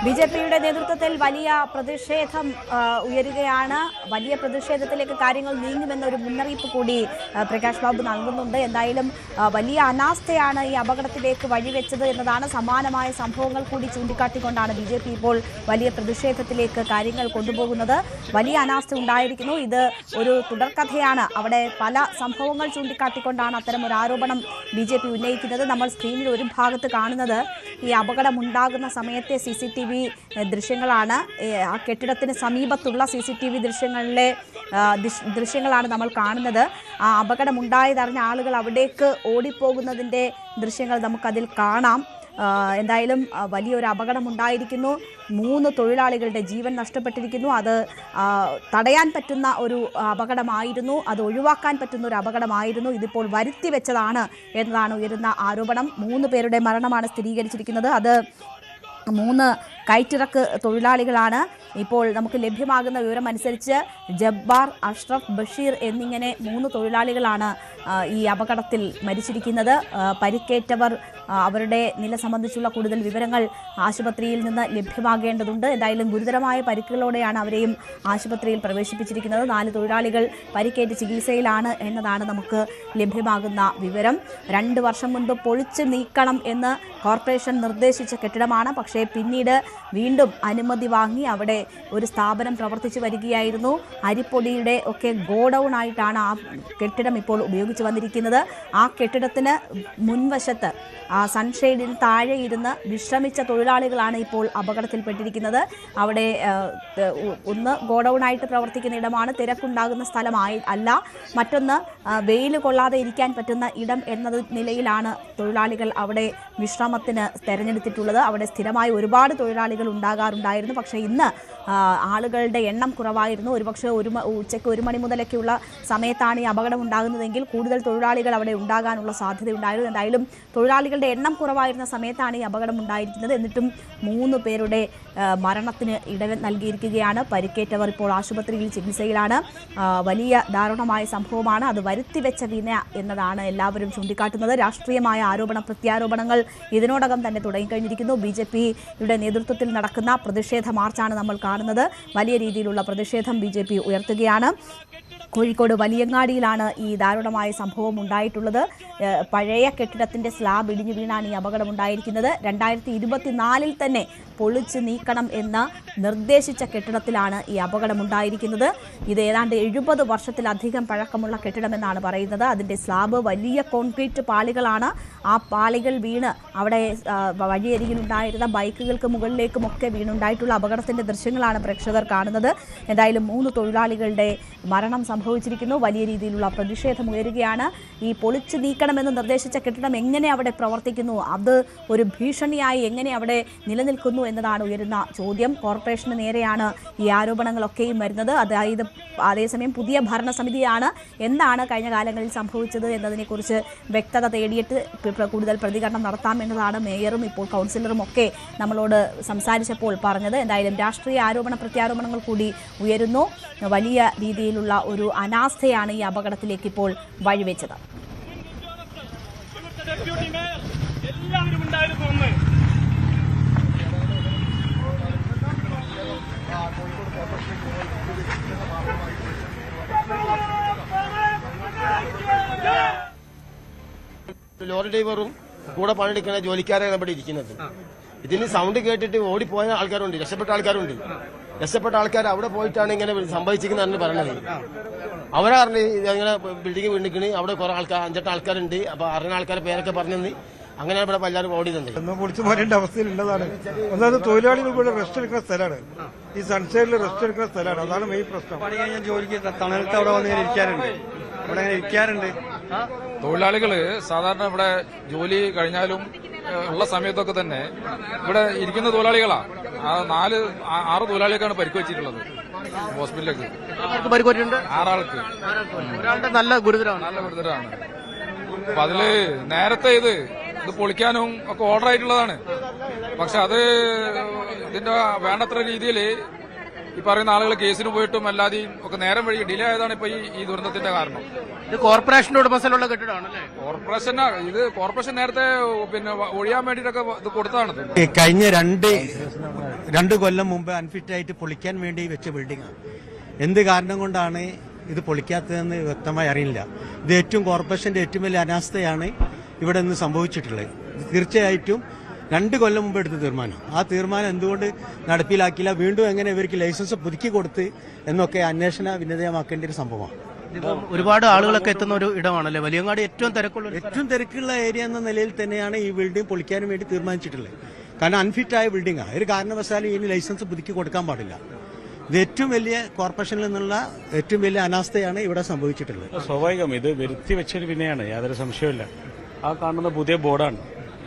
BJPയുടെ നേതൃത്വത്തിൽ വലിയ പ്രതിഷേധം ഉയരുകയാണ്. വലിയ പ്രതിഷേധത്തിലേക്ക് കാര്യങ്ങൾ നീങ്ങുമെന്നൊരു മുന്നറിയിപ്പ് കൂടി പ്രകാശ് ബാബു നൽകുന്നുണ്ട്. എന്തായാലും വലിയ അനാസ്ഥയാണ് ഈ അപകടത്തിലേക്ക് വഴിവെച്ചത് എന്നതാണ്. സമാനമായ സംഭവങ്ങൾ കൂടി ചൂണ്ടിക്കാട്ടിക്കൊണ്ടാണ് BJP ഇപ്പോൾ വലിയ പ്രതിഷേധത്തിലേക്ക് കാര്യങ്ങൾ കൊണ്ടുപോകുന്നത്. വലിയ അനാസ്ഥ ഉണ്ടായിരിക്കുന്നു. ഇത് ഒരു തുടർക്കഥയാണ്. അവിടെ പല സംഭവങ്ങൾ ചൂണ്ടിക്കാട്ടിക്കൊണ്ടാണ് അത്തരം ഒരു ആരോപണം BJP ഉന്നയിക്കുന്നത്. നമ്മൾ സ്ക്രീനിൽ ഒരു ഭാഗത്ത് കാണുന്നത് ഈ അപകടമുണ്ടാകുന്ന സമയത്തെ CCTV ദൃശ്യങ്ങളാണ്. ആ കെട്ടിടത്തിന് സമീപത്തുള്ള CCTV ദൃശ്യങ്ങളാണ് നമ്മൾ കാണുന്നത്. ആ അപകടമുണ്ടായതറിഞ്ഞ ആളുകൾ അവിടേക്ക് ഓടിപ്പോകുന്നതിൻ്റെ ദൃശ്യങ്ങൾ നമുക്കതിൽ കാണാം. എന്തായാലും വലിയൊരു അപകടമുണ്ടായിരിക്കുന്നു. 3 തൊഴിലാളികളുടെ ജീവൻ നഷ്ടപ്പെട്ടിരിക്കുന്നു. അത് തടയാൻ പറ്റുന്ന ഒരു അപകടമായിരുന്നു, അത് ഒഴിവാക്കാൻ പറ്റുന്ന ഒരു അപകടമായിരുന്നു. ഇതിപ്പോൾ വരുത്തി വെച്ചതാണ് എന്നതാണ് ഉയരുന്ന ആരോപണം. 3 പേരുടെ മരണമാണ് സ്ഥിരീകരിച്ചിരിക്കുന്നത്. അത് 3 കയറ്റിറക്ക് തൊഴിലാളികളാണ്. ഇപ്പോൾ നമുക്ക് ലഭ്യമാകുന്ന വിവരം അനുസരിച്ച് ജബ്ബാർ, അഷ്റഫ്, ബഷീർ എന്നിങ്ങനെ 3 തൊഴിലാളികളാണ് ഈ അപകടത്തിൽ മരിച്ചിരിക്കുന്നത്. പരിക്കേറ്റവർ, അവരുടെ നില സംബന്ധിച്ചുള്ള കൂടുതൽ വിവരങ്ങൾ ആശുപത്രിയിൽ നിന്ന് ലഭ്യമാകേണ്ടതുണ്ട്. എന്തായാലും ഗുരുതരമായ പരിക്കുകളോടെയാണ് അവരെയും ആശുപത്രിയിൽ പ്രവേശിപ്പിച്ചിരിക്കുന്നത്. 4 തൊഴിലാളികൾ പരിക്കേറ്റ് ചികിത്സയിലാണ് എന്നതാണ് നമുക്ക് ലഭ്യമാകുന്ന വിവരം. 2 വർഷം മുൻപ് പൊളിച്ചു നീക്കണം എന്ന് കോർപ്പറേഷൻ നിർദ്ദേശിച്ച കെട്ടിടമാണ്. പക്ഷേ പിന്നീട് വീണ്ടും അനുമതി വാങ്ങി അവിടെ ഒരു സ്ഥാപനം പ്രവർത്തിച്ചു വരികയായിരുന്നു. അരിപ്പൊടിയുടെ ഒക്കെ ഗോഡൌൺ ആയിട്ടാണ് ആ കെട്ടിടം ഇപ്പോൾ ഉപയോഗിച്ച് വന്നിരിക്കുന്നത്. ആ കെട്ടിടത്തിന് മുൻവശത്ത് സൺഷെയ്ഡിന് താഴെ ഇരുന്ന് വിശ്രമിച്ച തൊഴിലാളികളാണ് ഇപ്പോൾ അപകടത്തിൽപ്പെട്ടിരിക്കുന്നത്. അവിടെ ഒന്ന് ഗോഡൌൺ ആയിട്ട് പ്രവർത്തിക്കുന്ന ഇടമാണ്, തിരക്കുണ്ടാകുന്ന സ്ഥലമായി അല്ല. മറ്റൊന്ന് വെയിൽ കൊള്ളാതെ ഇരിക്കാൻ പറ്റുന്ന ഇടം എന്ന നിലയിലാണ് തൊഴിലാളികൾ അവിടെ വിശ്രമത്തിന് തെരഞ്ഞെടുത്തിട്ടുള്ളത്. അവിടെ സ്ഥിരമായി ഒരുപാട് തൊഴിലാളികൾ ഉണ്ടാകാറുണ്ടായിരുന്നു. പക്ഷേ ഇന്ന് ആളുകളുടെ എണ്ണം കുറവായിരുന്നു. ഒരുപക്ഷെ ഉച്ചയ്ക്ക് 1 മണി മുതലൊക്കെയുള്ള സമയത്താണ് ഈ അപകടം ഉണ്ടാകുന്നതെങ്കിൽ കൂടുതൽ തൊഴിലാളികൾ അവിടെ ഉണ്ടാകാനുള്ള സാധ്യതയുണ്ടായിരുന്നു. എന്തായാലും തൊഴിലാളികളുടെ ആളുകളുടെ എണ്ണം കുറവായിരുന്ന സമയത്താണ് ഈ അപകടം ഉണ്ടായിരിക്കുന്നത്. എന്നിട്ടും 3 പേരുടെ മരണത്തിന് ഇട നൽകിയിരിക്കുകയാണ്. പരിക്കേറ്റവർ ഇപ്പോൾ ആശുപത്രിയിൽ ചികിത്സയിലാണ്. വലിയ ദാരുണമായ സംഭവമാണ്. അത് വരുത്തിവെച്ച വിന എന്നതാണ് എല്ലാവരും ചൂണ്ടിക്കാട്ടുന്നത്. രാഷ്ട്രീയമായ ആരോപണ പ്രത്യാരോപണങ്ങൾ ഇതിനോടകം തന്നെ തുടങ്ങിക്കഴിഞ്ഞിരിക്കുന്നു. BJPയുടെ നേതൃത്വത്തിൽ നടക്കുന്ന പ്രതിഷേധ മാർച്ചാണ് നമ്മൾ കാണുന്നത്. വലിയ രീതിയിലുള്ള പ്രതിഷേധം BJP ഉയർത്തുകയാണ്. കോഴിക്കോട് വലിയങ്ങാടിയിലാണ് ഈ ദാരുണമായ സംഭവം ഉണ്ടായിട്ടുള്ളത്. പഴയ കെട്ടിടത്തിന്റെ സ്ലാബ് ഇടിഞ്ഞു വീണാണ് ഈ അപകടം ഉണ്ടായിരിക്കുന്നത്. 2024 തന്നെ പൊളിച്ച് നീക്കണം എന്ന് നിർദ്ദേശിച്ച കെട്ടിടത്തിലാണ് ഈ അപകടം ഉണ്ടായിരിക്കുന്നത്. ഇത് ഏതാണ്ട് 70 വർഷത്തിലധികം പഴക്കമുള്ള കെട്ടിടമെന്നാണ് പറയുന്നത്. അതിന്റെ സ്ലാബ് വലിയ കോൺക്രീറ്റ് പാളികളാണ്. ആ പാളികൾ വീണ് അവിടെ വഴിയരികിലുണ്ടായിരുന്ന ബൈക്കുകൾക്ക് മുകളിലേക്കുമൊക്കെ വീണുണ്ടായിട്ടുള്ള അപകടത്തിന്റെ ദൃശ്യങ്ങളാണ് പ്രേക്ഷകർ കാണുന്നത്. എന്തായാലും 3 തൊഴിലാളികളുടെ മരണം സംഭവിച്ചിരിക്കുന്നു. വലിയ രീതിയിലുള്ള പ്രതിഷേധം ഉയരുകയാണ്. ഈ പൊളിച്ചു നീക്കണമെന്ന് നിർദ്ദേശിച്ച കെട്ടിടം എങ്ങനെ അവിടെ പ്രവർത്തിക്കുന്നു, അത് ഒരു ഭീഷണിയായി എങ്ങനെ അവിടെ നിലനിൽക്കുന്നു എന്നതാണ് ഉയരുന്ന ചോദ്യം. കോർപ്പറേഷന് നേരെയാണ് ഈ ആരോപണങ്ങളൊക്കെയും വരുന്നത്. അതായത് അതേസമയം പുതിയ ഭരണസമിതിയാണ്. എന്താണ് കഴിഞ്ഞ കാലങ്ങളിൽ സംഭവിച്ചത് എന്നതിനെക്കുറിച്ച് വ്യക്തത തേടിയിട്ട് കൂടുതൽ പ്രതികരണം നടത്താം എന്നതാണ് മേയറും ഇപ്പോൾ കൗൺസിലറും ഒക്കെ നമ്മളോട് സംസാരിച്ചപ്പോൾ പറഞ്ഞത്. എന്തായാലും രാഷ്ട്രീയ ആരോപണ പ്രത്യാരോപണങ്ങൾ കൂടി ഉയരുന്നു. വലിയ രീതിയിലുള്ള ഒരു അനാസ്ഥയാണ് ഈ അപകടത്തിലേക്ക് ഇപ്പോൾ വഴിവെച്ചത്. എല്ലാവരും ഉണ്ടായിരുന്നു ഒന്ന്. ലോറി ഡ്രൈവറും കൂടെ പണിയെടുക്കുന്ന ജോലിക്കാരാണ് ഇവിടെ ഇരിക്കുന്നത്. ഇതിന് സൗണ്ട് കേട്ടിട്ട് ഓടിപ്പോയ ആൾക്കാരുണ്ട്, രക്ഷപ്പെട്ട ആൾക്കാരുണ്ട്. രക്ഷപ്പെട്ട ആൾക്കാർ അവിടെ പോയിട്ടാണ് ഇങ്ങനെ സംഭവിച്ചിരിക്കുന്നതെന്ന് പറഞ്ഞത്. അവരറിഞ്ഞ് ഇങ്ങനെ ബിൽഡിംഗ് വീണിക്കണ്, അവിടെ കുറെ ആൾക്കാർ 5-8 ആൾക്കാരുണ്ട്. അപ്പൊ അറിയുന്ന ആൾക്കാരെ പേരൊക്കെ പറഞ്ഞെന്ന് അങ്ങനെയാണ് ഇവിടെ എല്ലാവരും ഓടിയതുണ്ട്. പൊളിച്ചു മാറേണ്ട അവസ്ഥയിലുള്ളതാണ്. ഒന്നാമത് തൊഴിലാളികൾ ഇവിടെ റെസ്റ്റ് എടുക്കുന്ന സ്ഥലമാണ്. ഈ സൺസൈഡിൽ റെസ്റ്റ് എടുക്കുന്ന സ്ഥലമാണ്. അതാണ് മെയിൻ പ്രശ്നം. ഞാൻ ജോലിക്ക് തണലത്ത് അവിടെ വന്ന് ഇരിക്കാറുണ്ട്. ഇവിടെ ഇരിക്കാറുണ്ട്. തൊഴിലാളികള് സാധാരണ ഇവിടെ ജോലി കഴിഞ്ഞാലും ഉള്ള സമയത്തൊക്കെ തന്നെ ഇവിടെ ഇരിക്കുന്ന തൊഴിലാളികളാ. 4-6 തൊഴിലാളികൾക്കാണ് പരിക്ക് വെച്ചിട്ടുള്ളത് ഹോസ്പിറ്റലിലേക്ക്. 6 ആൾക്ക്. നല്ല ഗുരുതരമാണ്. അപ്പൊ അതില് നേരത്തെ ഇത് പൊളിക്കാനും ഒക്കെ ഓർഡർ ആയിട്ടുള്ളതാണ്. പക്ഷെ അത് ഇതിന്റെ വേണ്ടത്ര രീതിയിൽ ഈ പറയുന്ന ആളുകൾ കേസിന് പോയിട്ടും അല്ലാതെയും ഒക്കെ നേരം വഴി ഡിലേ ആയതാണ് ഇപ്പൊ ഈ ദുരന്തത്തിന്റെ കാരണം. ഇത് കോർപ്പറേഷന്റെ ഉടമസ്ഥയിലുള്ള കെട്ടിടമാണല്ലേ? കോർപ്പറേഷൻ നേരത്തെ പിന്നെ ഒഴിയാൻ വേണ്ടിയിട്ടൊക്കെ ഇത് കൊടുത്തതാണ്. കഴിഞ്ഞ 2 കൊല്ലം മുമ്പ് അൺഫിറ്റായിട്ട് പൊളിക്കാൻ വേണ്ടി വെച്ച ബിൽഡിംഗ്. എന്ത് കാരണം കൊണ്ടാണ് ഇത് പൊളിക്കാത്തതെന്ന് വ്യക്തമായി അറിയില്ല. ഇത് കോർപ്പറേഷന്റെ ഏറ്റവും വലിയ അനാസ്ഥയാണ് ഇവിടെ നിന്ന് സംഭവിച്ചിട്ടുള്ളത്. തീർച്ചയായിട്ടും 2 കൊല്ലം മുമ്പ് എടുത്ത തീരുമാനം, ആ തീരുമാനം എന്തുകൊണ്ട് നടപ്പിലാക്കിയില്ല, വീണ്ടും എങ്ങനെ ഇവർക്ക് ലൈസൻസ് പുതുക്കി കൊടുത്ത് എന്നൊക്കെ അന്വേഷണ വിധേയമാക്കേണ്ട ഒരു സംഭവമാണ്. ഒരുപാട് ആളുകളൊക്കെ എത്തുന്ന ഒരു ഇടമാണല്ലേ വലിയങ്ങാടി? ഏറ്റവും തിരക്കുള്ള ഏരിയ എന്ന നിലയിൽ തന്നെയാണ് ഈ ബിൽഡിംഗ് പൊളിക്കാനും വേണ്ടി തീരുമാനിച്ചിട്ടുള്ളത്. കാരണം അൺഫിറ്റായ ബിൽഡിംഗാണ്. ഒരു കാരണവശാലും ഇതിന് ലൈസൻസ് പുതുക്കി കൊടുക്കാൻ പാടില്ല. ഇത് ഏറ്റവും വലിയ കോർപ്പറേഷനിൽ നിന്നുള്ള ഏറ്റവും വലിയ അനാസ്ഥയാണ് ഇവിടെ സംഭവിച്ചിട്ടുള്ളത്. സ്വാഭാവികം ഇത് വരുത്തി വെച്ചൊരു വിനയാണ്, യാതൊരു സംശയമില്ല. ആ കാണുന്ന പുതിയ ബോർഡാണ്.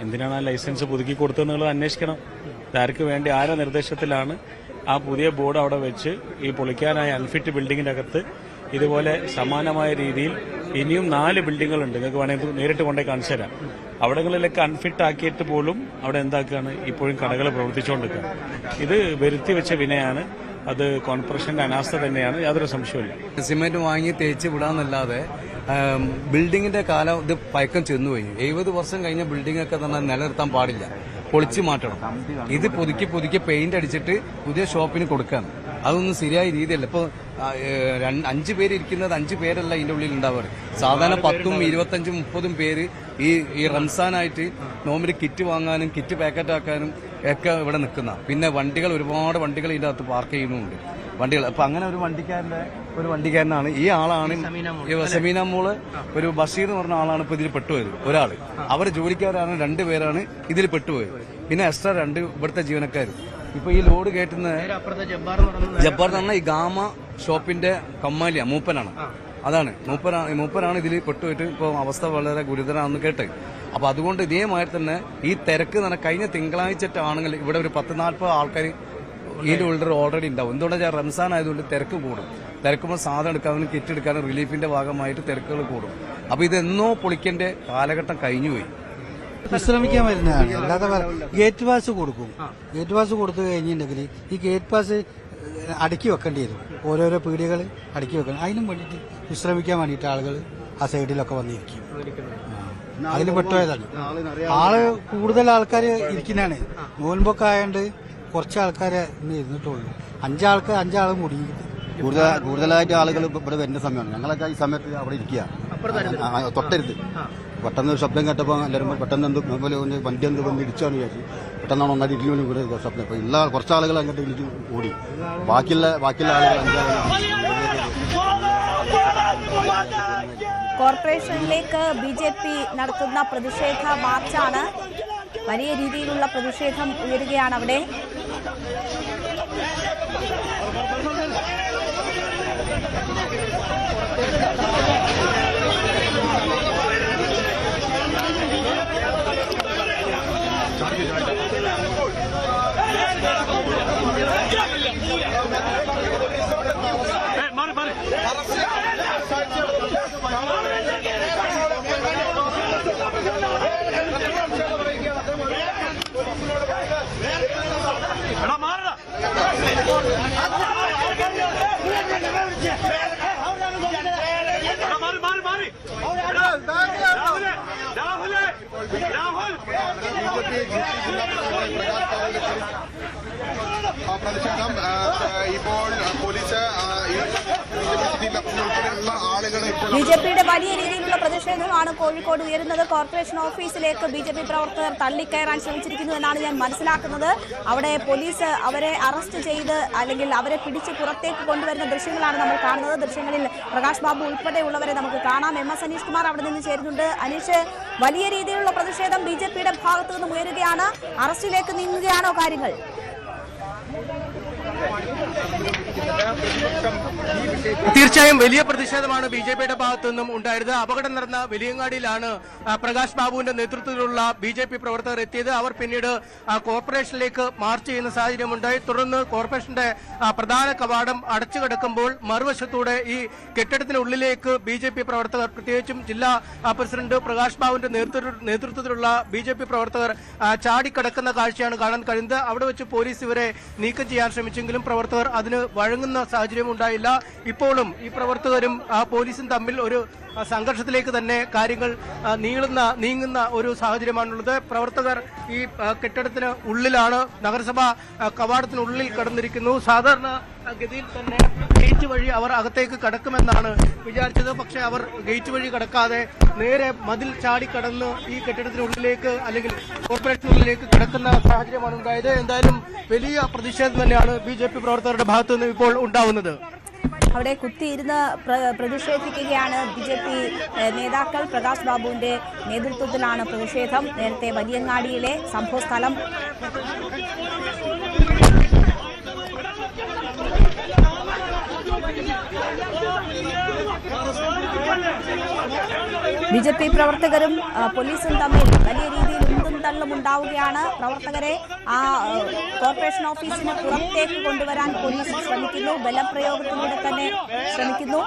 എന്തിനാണ് ആ ലൈസൻസ് പുതുക്കി കൊടുത്തതെന്നുള്ളത് അന്വേഷിക്കണം. ഇതാർക്ക് വേണ്ടി ആരുടെ നിർദ്ദേശത്തിലാണ് ആ പുതിയ ബോർഡ് അവിടെ വെച്ച് ഈ പൊളിക്കാനായ അൺഫിറ്റ് ബിൽഡിങ്ങിന്റെ അകത്ത് ഇതുപോലെ സമാനമായ രീതിയിൽ ഇനിയും 4 ബിൽഡിങ്ങുകളുണ്ട്. നിങ്ങൾക്ക് വേണമെങ്കിൽ നേരിട്ട് കൊണ്ടേ കാണിച്ചു തരാം. അവിടങ്ങളിലൊക്കെ അൺഫിറ്റ് ആക്കിയിട്ട് പോലും അവിടെ എന്താക്കുകയാണ്, ഇപ്പോഴും കടകൾ പ്രവർത്തിച്ചുകൊണ്ടിരിക്കുകയാണ്. ഇത് വരുത്തി വെച്ച വിനയാണ്. അത് കോർപ്പറേഷന്റെ അനാസ്ഥ തന്നെയാണ്, യാതൊരു സംശയമില്ല. സിമെന്റ് വാങ്ങി തേച്ച് വിടാന്നല്ലാതെ ബിൽഡിങ്ങിന്റെ കാലം ഇത് പഴക്കം ചെന്നുപോയി. 70 വർഷം കഴിഞ്ഞ ബിൽഡിംഗ് ഒക്കെ തന്നെ നിലനിർത്താൻ പാടില്ല, പൊളിച്ചു മാറ്റണം. ഇത് പുതുക്കി പെയിന്റ് അടിച്ചിട്ട് പുതിയ ഷോപ്പിന് കൊടുക്കാൻ അതൊന്നും ശരിയായ രീതിയല്ല. ഇപ്പൊ 5 പേര് ഇരിക്കുന്നത് 5 പേരല്ല ഇതിന്റെ ഉള്ളിൽ ഉണ്ടാവാറ്. സാധാരണ 10, 25, 30 പേര് ഈ റംസാനായിട്ട് നോമ്പിന് കിറ്റ് വാങ്ങാനും കിറ്റ് പാക്കറ്റ് ആക്കാനും ഒക്കെ ഇവിടെ നിൽക്കുന്ന. പിന്നെ ഒരുപാട് വണ്ടികൾ ഇതിന്റെ അകത്ത് പാർക്ക് ചെയ്യുന്നുണ്ട്. വണ്ടികൾ അപ്പൊ അങ്ങനെ ഒരു വണ്ടിക്കാരനാണ് ഈ ആളാണ് സെമീന മോള്, ഒരു ബഷീർ എന്ന് പറഞ്ഞ ആളാണ് ഇപ്പൊ ഇതിൽ പെട്ടുപോയത്. ഒരാള് അവര് ജോലിക്കാരാണ്, 2 പേരാണ് ഇതിൽ പെട്ടുപോയത്. പിന്നെ എക്സ്ട്രാ 2 ഇവിടുത്തെ ജീവനക്കാരും. ഇപ്പൊ ഈ ലോഡ് കയറ്റുന്ന ജബ്ബാർ എന്ന് പറഞ്ഞാൽ ഈ ഗാമ ഷോപ്പിന്റെ കമ്മാലിയ മൂപ്പനാണ്. അതാണ് മൂപ്പനാണ് ഇതിൽ പെട്ടുപോയിട്ട് ഇപ്പൊ അവസ്ഥ വളരെ ഗുരുതരമാണെന്ന് കേട്ട്. അപ്പൊ അതുകൊണ്ട് ഇതേമാതിരി തന്നെ ഈ തിരക്ക് കഴിഞ്ഞ തിങ്കളാഴ്ച ആണെങ്കിൽ ഇവിടെ ഒരു 10-40 ആൾക്കാർ ഇതിന്റെ ഉള്ളിൽ ഓൾറെഡി ഉണ്ടാവും. എന്തുകൊണ്ടാൽ റംസാൻ ആയതുകൊണ്ട് തിരക്ക് കൂടും. തിരക്കുമ്പോൾ സാധനം എടുക്കാനും കിറ്റ് എടുക്കാനും റിലീഫിന്റെ ഭാഗമായിട്ട് തിരക്കുകൾ കൂടും. അപ്പൊ ഇതെന്നോ പൊളിക്കേണ്ട കാലഘട്ടം കഴിഞ്ഞുപോയി. വിശ്രമിക്കാൻ വരുന്നതാണ്. അല്ലാതെ ഗേറ്റ് പാസ് കൊടുക്കും. ഗേറ്റ് പാസ് കൊടുത്തു കഴിഞ്ഞിട്ടുണ്ടെങ്കിൽ ഈ ഗേറ്റ് പാസ് അടുക്കി വെക്കേണ്ടി വരും. ഓരോരോ പീടികകൾ അടുക്കി വെക്കണം. അതിനും വേണ്ടിയിട്ട് വിശ്രമിക്കാൻ വേണ്ടിയിട്ട് ആളുകൾ ആ സൈഡിലൊക്കെ വന്നിരിക്കും. അതിന് പെട്ടുപോയതാണ്. ആള് കൂടുതൽ ആൾക്കാർ ഇരിക്കുന്നതാണ്. നോൻപൊക്കെ ആയതുകൊണ്ട് കുറച്ച് ആൾക്കാരെ ഇന്ന് ഇരുന്നിട്ടുള്ളൂ. അഞ്ചാള് മുടിയും. കൂടുതലായിട്ട് ആളുകൾ ഇവിടെ വരുന്ന സമയമാണ്. ഞങ്ങളൊക്കെ ഈ സമയത്ത് അവിടെ ഇരിക്കുക, തൊട്ടരുത്. പെട്ടെന്ന് ശബ്ദം കേട്ടപ്പോൾ എല്ലാവരും പെട്ടെന്ന് വണ്ടി എന്ത് വന്ന് ഇടിച്ചാന്ന് വിചാരിച്ചു. പെട്ടെന്നാണ് ഒന്നായിട്ട് ഇടിഞ്ഞു കൂടെ ശബ്ദം. ഇപ്പൊ എല്ലാ കുറച്ച് ആളുകൾ അങ്ങോട്ട് ഇടിച്ച് ഓടി. ബാക്കിയുള്ള ആളുകൾ കോർപ്പറേഷനിലേക്ക് BJP നടത്തുന്ന പ്രതിഷേധ മാർച്ചാണ്. വലിയ രീതിയിലുള്ള പ്രതിഷേധം ഉയരുകയാണ് അവിടെ. പ്രതിഷേധം ഇപ്പോൾ പോലീസ് BJPയുടെ വലിയ രീതിയിലുള്ള പ്രതിഷേധമാണ് കോഴിക്കോട് ഉയരുന്നത്. കോർപ്പറേഷൻ ഓഫീസിലേക്ക് BJP പ്രവർത്തകർ തള്ളിക്കയറാൻ ശ്രമിച്ചിരിക്കുന്നു എന്നാണ് ഞാൻ മനസ്സിലാക്കുന്നത്. അവിടെ പോലീസ് അവരെ അറസ്റ്റ് ചെയ്ത് അല്ലെങ്കിൽ അവരെ പിടിച്ച് പുറത്തേക്ക് കൊണ്ടുവരുന്ന ദൃശ്യങ്ങളാണ് നമ്മൾ കാണുന്നത്. ദൃശ്യങ്ങളിൽ പ്രകാശ് ബാബു ഉൾപ്പെടെയുള്ളവരെ നമുക്ക് കാണാം. MS അനീഷ് കുമാർ അവിടെ നിന്ന് ചേരുന്നുണ്ട്. അനീഷ്, വലിയ രീതിയിലുള്ള പ്രതിഷേധം BJPയുടെ ഭാഗത്തു നിന്നും ഉയരുകയാണ്. അറസ്റ്റിലേക്ക് നീങ്ങുകയാണോ കാര്യങ്ങൾ? തീർച്ചയായും വലിയ പ്രതിഷേധമാണ് BJPയുടെ ഭാഗത്തു നിന്നും ഉണ്ടായത്. അപകടം നടന്ന വലിയങ്ങാടിയിലാണ് പ്രകാശ് ബാബുവിന്റെ നേതൃത്വത്തിലുള്ള BJP പ്രവർത്തകർ എത്തിയത്. അവർ പിന്നീട് കോർപ്പറേഷനിലേക്ക് മാർച്ച് ചെയ്യുന്ന സാഹചര്യമുണ്ടായി. തുടർന്ന് കോർപ്പറേഷന്റെ പ്രധാന കവാടം അടച്ചുകിടക്കുമ്പോൾ മറുവശത്തൂടെ ഈ കെട്ടിടത്തിനുള്ളിലേക്ക് BJP പ്രവർത്തകർ, പ്രത്യേകിച്ചും ജില്ലാ പ്രസിഡന്റ് പ്രകാശ് ബാബുവിന്റെ നേതൃത്വത്തിലുള്ള BJP പ്രവർത്തകർ ചാടിക്കടക്കുന്ന കാഴ്ചയാണ് കാണാൻ കഴിയുന്നത്. അവിടെ വെച്ച് പോലീസ് ഇവരെ നീക്കം ചെയ്യാൻ ശ്രമിച്ചെങ്കിലും പ്രവർത്തകർ അതിന് വഴങ്ങുന്ന സാഹചര്യം ഉണ്ടായില്ല. ഇപ്പോഴും ഈ പ്രവർത്തകരും പോലീസും തമ്മിൽ ഒരു സംഘർഷത്തിലേക്ക് തന്നെ കാര്യങ്ങൾ നീങ്ങുന്ന ഒരു സാഹചര്യമാണുള്ളത്. പ്രവർത്തകർ ഈ കെട്ടിടത്തിന് ഉള്ളിലാണ്, നഗരസഭ കവാടത്തിനുള്ളിൽ കടന്നിരിക്കുന്നു. സാധാരണ ഗതിയിൽ തന്നെ ഗേറ്റ് വഴി അവർ അകത്തേക്ക് കടക്കുമെന്നാണ് വിചാരിച്ചത്. പക്ഷേ അവർ ഗേറ്റ് വഴി കടക്കാതെ നേരെ മതിൽ ചാടിക്കടന്ന് ഈ കെട്ടിടത്തിനുള്ളിലേക്ക് അല്ലെങ്കിൽ കോർപ്പറേഷനുള്ളിലേക്ക് കിടക്കുന്ന സാഹചര്യമാണ് ഉണ്ടായത്. എന്തായാലും വലിയ പ്രതിഷേധം തന്നെയാണ് BJP പ്രവർത്തകരുടെ ഭാഗത്തു നിന്ന് ഇപ്പോൾ ഉണ്ടാവുന്നത്. അവിടെ കുത്തിയിരുന്ന് പ്രതിഷേധിക്കുകയാണ് BJP നേതാക്കൾ. പ്രകാശ് ബാബുവിന്റെ നേതൃത്വത്തിലാണ് പ്രതിഷേധം. നേരത്തെ വലിയങ്ങാടിയിലെ സംഭവസ്ഥലം BJP പ്രവർത്തകരും പോലീസും തമ്മിൽ വലിയ രീതിയിൽ ഉന്തും തള്ളും ഉണ്ടാവുകയാണ്. പ്രവർത്തകരെ കോർപ്പറേഷൻ ഓഫീസിന് പുറത്തേക്ക് കൊണ്ടുവരാൻ പോലീസ് ശ്രമിക്കുന്നു. ബലപ്രയോഗത്തിലൂടെ തന്നെ ശ്രമിക്കുന്നു.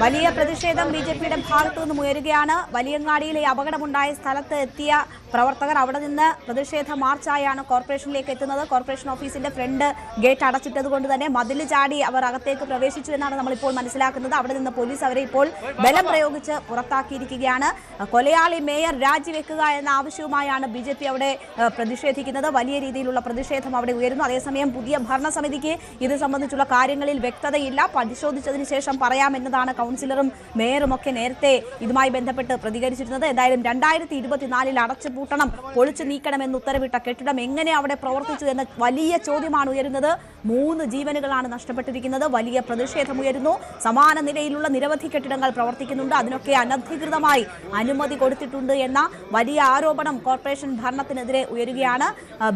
വലിയ പ്രതിഷേധം BJPയുടെ ഭാഗത്തു നിന്നും ഉയരുകയാണ്. വലിയങ്ങാടിയിലെ അപകടമുണ്ടായ സ്ഥലത്ത് എത്തിയ പ്രവർത്തകർ അവിടെ നിന്ന് പ്രതിഷേധ മാർച്ചായാണ് കോർപ്പറേഷനിലേക്ക് എത്തുന്നത്. കോർപ്പറേഷൻ ഓഫീസിന്റെ ഫ്രണ്ട് ഗേറ്റ് അടച്ചിട്ടതുകൊണ്ട് തന്നെ മതിൽ ചാടി അവർ അകത്തേക്ക് പ്രവേശിച്ചു എന്നാണ് നമ്മളിപ്പോൾ മനസ്സിലാക്കുന്നത്. അവിടെ നിന്ന് പോലീസ് അവരെ ഇപ്പോൾ ബലം പ്രയോഗിച്ച് പുറത്താക്കിയിരിക്കുകയാണ്. കൊലയാളി മേയർ രാജിവെക്കുക എന്ന ആവശ്യവുമായാണ് BJP അവിടെ പ്രതിഷേധിക്കുന്നത്. വലിയ രീതിയിലുള്ള പ്രതിഷേധം അവിടെ ഉയരുന്നു. അതേസമയം പുതിയ ഭരണസമിതിക്ക് ഇത് സംബന്ധിച്ചുള്ള കാര്യങ്ങളിൽ വ്യക്തതയില്ല. പരിശോധിച്ചതിന് ശേഷം പറയാമെന്നതാണ് കൗൺസിലറും മേയറും ഒക്കെ നേരത്തെ ഇതുമായി ബന്ധപ്പെട്ട് പ്രതികരിച്ചിരുന്നത്. എന്തായാലും 2024 അടച്ചുപൂട്ടണം, പൊളിച്ചു നീക്കണമെന്ന് ഉത്തരവിട്ട കെട്ടിടം എങ്ങനെ അവിടെ പ്രവർത്തിച്ചു എന്ന വലിയ ചോദ്യമാണ് ഉയരുന്നത്. 3 ജീവനുകളാണ് നഷ്ടപ്പെട്ടിരിക്കുന്നത്. വലിയ പ്രതിഷേധം ഉയരുന്നു. സമാന നിലയിലുള്ള നിരവധി കെട്ടിടങ്ങൾ പ്രവർത്തിക്കുന്നുണ്ട്. അതിനൊക്കെ അനധികൃതമായി അനുമതി കൊടുത്തിട്ടുണ്ട് എന്ന വലിയ ആരോപണം കോർപ്പറേഷൻ ഭരണത്തിനെതിരെ ഉയരുകയാണ്.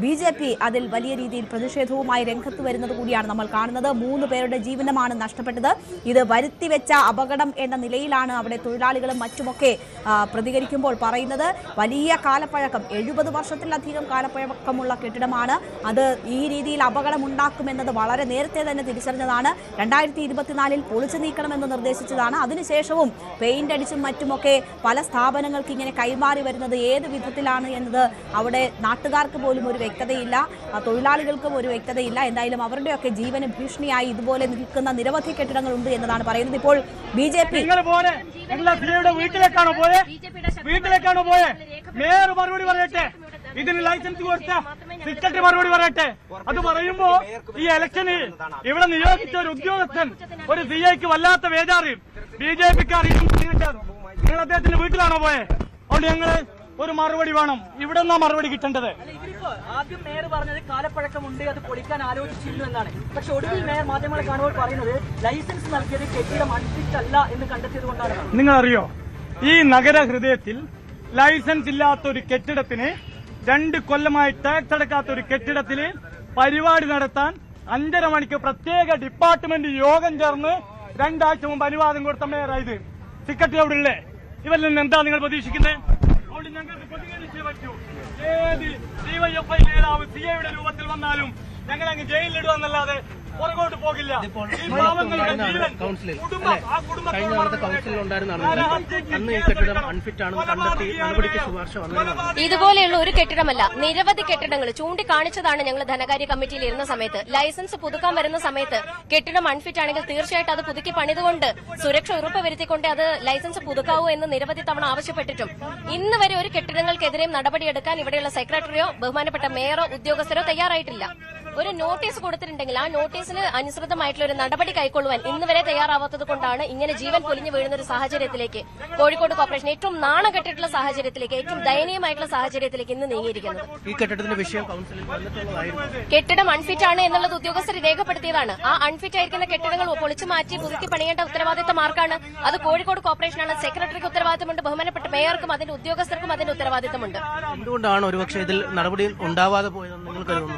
BJP അതിൽ വലിയ രീതിയിൽ പ്രതിഷേധവുമായി രംഗത്ത് വരുന്നത് കൂടിയാണ് നമ്മൾ കാണുന്നത്. 3 പേരുടെ ജീവനമാണ് നഷ്ടപ്പെട്ടത്. ഇത് വരുത്തിവെച്ച അപകടം എന്ന നിലയിലാണ് അവിടെ തൊഴിലാളികളും മറ്റുമൊക്കെ പ്രതികരിക്കുമ്പോൾ പറയുന്നത്. വലിയ കാലപ്പഴക്കം, 70 വർഷത്തിലധികം കാലപ്പഴക്കമുള്ള കെട്ടിടമാണ്. അത് ഈ രീതിയിൽ അപകടം ഉണ്ടാക്കുമെന്നത് വളരെ നേരത്തെ തന്നെ തിരിച്ചറിഞ്ഞതാണ്. 2024 പൊളിച്ചു നീക്കണമെന്ന് നിർദ്ദേശിച്ചതാണ്. അതിനുശേഷവും പെയിന്റ് അടിച്ചും മറ്റുമൊക്കെ പല സ്ഥാപനങ്ങൾക്ക് ഇങ്ങനെ കൈമാറി വരുന്നത് ഏത് വിധത്തിലാണ് എന്നത് അവിടെ നാട്ടുകാർക്ക് പോലും ഒരു വ്യക്തതയില്ല, തൊഴിലാളികൾക്കും ഒരു വ്യക്തതയില്ല. എന്തായാലും അവരുടെയൊക്കെ ജീവന് ഭീഷണിയായി ഇതുപോലെ നിൽക്കുന്ന നിരവധി കെട്ടിടങ്ങളുണ്ട് എന്നതാണ് പറയുന്നത്. ഇപ്പോൾ BJP വീട്ടിലേക്കാണോ പോയെ? മേയർ മറുപടി പറയട്ടെ, ഇതിന് ലൈസൻസ് കൊടുത്ത സെക്രട്ടറി മറുപടി പറയട്ടെ. അത് പറയുമ്പോ ഈ ഇലക്ഷനിൽ ഇവിടെ നിയോഗിച്ച ഒരു ഉദ്യോഗസ്ഥൻ ഒരു CIക്ക് വല്ലാത്ത വേജാറ് BJPക്കാർ നിങ്ങൾ അദ്ദേഹത്തിന്റെ വീട്ടിലാണോ പോയെ? അതുകൊണ്ട് ഞങ്ങള് ഒരു മറുപടി വേണം. ഇവിടെ നിന്നാ മറുപടി കിട്ടേണ്ടത്. ആദ്യം മേയർ പറഞ്ഞത് കാലപ്പഴക്കമുണ്ട്, അത് പൊളിക്കാൻ ആലോചിച്ചിരുന്നു എന്നാണ്. പക്ഷെ ഒടുവിൽ മേയർ മാധ്യമങ്ങളെ കാണുമ്പോൾ പറയുന്നത് ലൈസൻസ് നൽകിയത് കെട്ടിടം അൺഫിറ്റ് അല്ല എന്ന് കണ്ടെത്തിയത് കൊണ്ടാണ്. നിങ്ങളറിയോ, ഈ നഗരഹൃദയത്തിൽ ലൈസൻസ് ഇല്ലാത്ത ഒരു കെട്ടിടത്തിന് 2 കൊല്ലമായി ടാക്സ് അടക്കാത്ത ഒരു കെട്ടിടത്തിൽ പരിപാടി നടത്താൻ 5:30 മണിക്ക് പ്രത്യേക ഡിപ്പാർട്ട്മെന്റ് യോഗം ചേർന്ന് 2 ആഴ്ച മുമ്പ് അനുവാദം കൊടുത്ത മേയറായത്. സെക്രട്ടറി അവിടെ ഉള്ളേ. ഇവരിൽ നിന്ന് എന്താ നിങ്ങൾ പ്രതീക്ഷിക്കുന്നത്? അതുകൊണ്ട് ഞങ്ങൾക്ക് പ്രതികരിച്ചേ പറ്റൂ. ഏത് DYFI നേതാവ് CIയുടെ രൂപത്തിൽ വന്നാലും ഞങ്ങൾ അങ്ങ് ജയിലിലിടുവെന്നല്ലാതെ പുറകോട്ട് പോകില്ല. ഇതുപോലെയുള്ള ഒരു കെട്ടിടമല്ല, നിരവധി കെട്ടിടങ്ങൾ ചൂണ്ടിക്കാണിച്ചതാണ് ഞങ്ങൾ ധനകാര്യ കമ്മിറ്റിയിൽ ഇരുന്ന സമയത്ത്. ലൈസൻസ് പുതുക്കാൻ വരുന്ന സമയത്ത് കെട്ടിടം അൺഫിറ്റ് ആണെങ്കിൽ തീർച്ചയായിട്ടും അത് പുതുക്കി പണിതുകൊണ്ട് സുരക്ഷ ഉറപ്പുവരുത്തിക്കൊണ്ട് അത് ലൈസൻസ് പുതുക്കാവൂ എന്ന് നിരവധി തവണ ആവശ്യപ്പെട്ടിട്ടും ഇന്ന് വരെ ഒരു കെട്ടിടങ്ങൾക്കെതിരെയും നടപടിയെടുക്കാൻ ഇവിടെയുള്ള സെക്രട്ടറിയോ ബഹുമാനപ്പെട്ട മേയറോ ഉദ്യോഗസ്ഥരോ തയ്യാറായിട്ടില്ല. ഒരു നോട്ടീസ് കൊടുത്തിട്ടുണ്ടെങ്കിൽ ആ നോട്ടീസിന് അനുസൃതമായിട്ടുള്ള ഒരു നടപടി കൈക്കൊള്ളുവാൻ ഇന്ന് വരെ തയ്യാറാവാത്തത് കൊണ്ടാണ് ഇങ്ങനെ ജീവൻ പൊലിഞ്ഞു വീഴുന്ന ഒരു സാഹചര്യത്തിലേക്ക് കോഴിക്കോട് കോർപ്പറേഷൻ ഏറ്റവും നാണം കെട്ടിട്ടുള്ള സാഹചര്യത്തിലേക്ക്, ഏറ്റവും ദയനീയമായിട്ടുള്ള സാഹചര്യത്തിലേക്ക് ഇന്ന് നീങ്ങിയിരിക്കുന്നത്. ഈ കെട്ടിടത്തിന്റെ വിഷയം കൌൺസിലിൽ വന്നിട്ടുള്ളതായിരുന്നു. കെട്ടിടം അൺഫിറ്റ് ആണ് എന്നുള്ളത് ഉദ്യോഗസ്ഥർ രേഖപ്പെടുത്തിയതാണ്. ആ അൺഫിറ്റ് ആയിരിക്കുന്ന കെട്ടിടങ്ങൾ പൊളിച്ചു മാറ്റി പുതുക്കി പണിയേണ്ട ഉത്തരവാദിത്തം ആർക്കാണ്? അത് കോഴിക്കോട് കോർപ്പറേഷനാണ്. സെക്രട്ടറിക്ക് ഉത്തരവാദിത്തമുണ്ട്, ബഹുമാനപ്പെട്ട മേയർക്കും അതിന്റെ ഉദ്യോഗസ്ഥർക്കും അതിന്റെ ഉത്തരവാദിത്തമുണ്ട്. എന്തുകൊണ്ടാണ് ഒരുപക്ഷെ ഇതിൽ നടപടി ഉണ്ടാവാതെ പോയതെന്ന് നിങ്ങൾ കരുതുന്നു?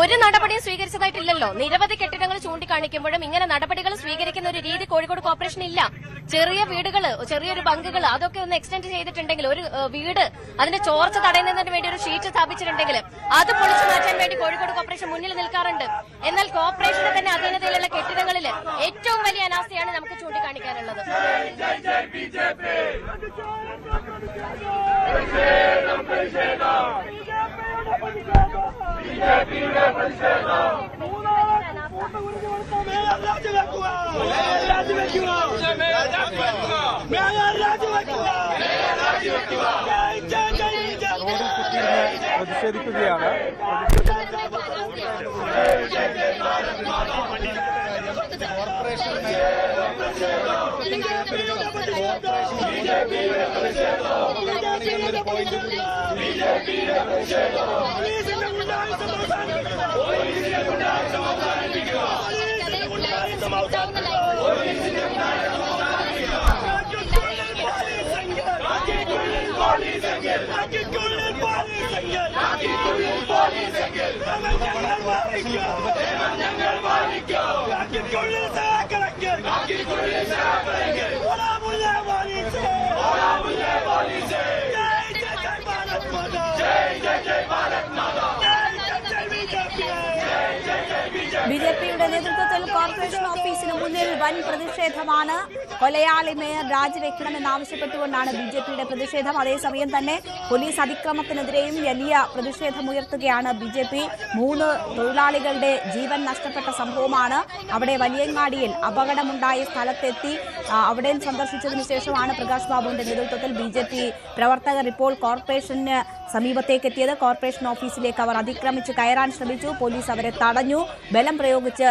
ഒരു നടപടിയും സ്വീകരിച്ചതായിട്ടില്ലല്ലോ. നിരവധി കെട്ടിടങ്ങൾ ചൂണ്ടിക്കാണിക്കുമ്പോഴും ഇങ്ങനെ നടപടികൾ സ്വീകരിക്കുന്ന ഒരു രീതി കോഴിക്കോട് കോർപ്പറേഷൻ ഇല്ല. ചെറിയ വീടുകള്, ചെറിയൊരു ബങ്കുകൾ അതൊക്കെ ഒന്ന് എക്സ്റ്റെൻഡ് ചെയ്തിട്ടുണ്ടെങ്കിൽ, ഒരു വീട് അതിന്റെ ചോർച്ച തടയുന്നതിന് വേണ്ടി ഒരു ഷീറ്റ് സ്ഥാപിച്ചിട്ടുണ്ടെങ്കിൽ അത് പൊളിച്ചു മാറ്റാൻ വേണ്ടി കോഴിക്കോട് കോർപ്പറേഷൻ മുന്നിൽ നിൽക്കാറുണ്ട്. എന്നാൽ കോർപ്പറേഷന്റെ തന്നെ അധീനതയിലുള്ള കെട്ടിടങ്ങളിൽ ഏറ്റവും വലിയ അനാസ്ഥയാണ് നമുക്ക് ചൂണ്ടിക്കാണിക്കാനുള്ളത്. പ്രതിഷേധിക്കുകയാണ്. BJPയുടെ നേതൃത്വത്തിൽ കോർപ്പറേഷൻ ഓഫീസിന് മുന്നിൽ വൻ പ്രതിഷേധമാണ്. കൊലയാളി മേയർ രാജിവെക്കണമെന്നാവശ്യപ്പെട്ടുകൊണ്ടാണ് BJPയുടെ പ്രതിഷേധം. അതേസമയം തന്നെ പോലീസ് അതിക്രമത്തിനെതിരെയും വലിയ പ്രതിഷേധമുയർത്തുകയാണ് BJP. 3 തൊഴിലാളികളുടെ ജീവൻ നഷ്ടപ്പെട്ട സംഭവമാണ്. അവിടെ വലിയങ്ങാടിയിൽ അപകടമുണ്ടായ സ്ഥലത്തെത്തി അവിടെ സന്ദർശിച്ചതിനു ശേഷമാണ് പ്രകാശ് ബാബുവിന്റെ നേതൃത്വത്തിൽ BJP പ്രവർത്തകർ ഇപ്പോൾ കോർപ്പറേഷന് സമീപത്തേക്ക് എത്തിയത്. കോർപ്പറേഷൻ ഓഫീസിലേക്ക് അവർ അതിക്രമിച്ച് കയറാൻ ശ്രമിച്ചു. പോലീസ് അവരെ തടഞ്ഞു, ബലം പ്രയോഗിച്ച്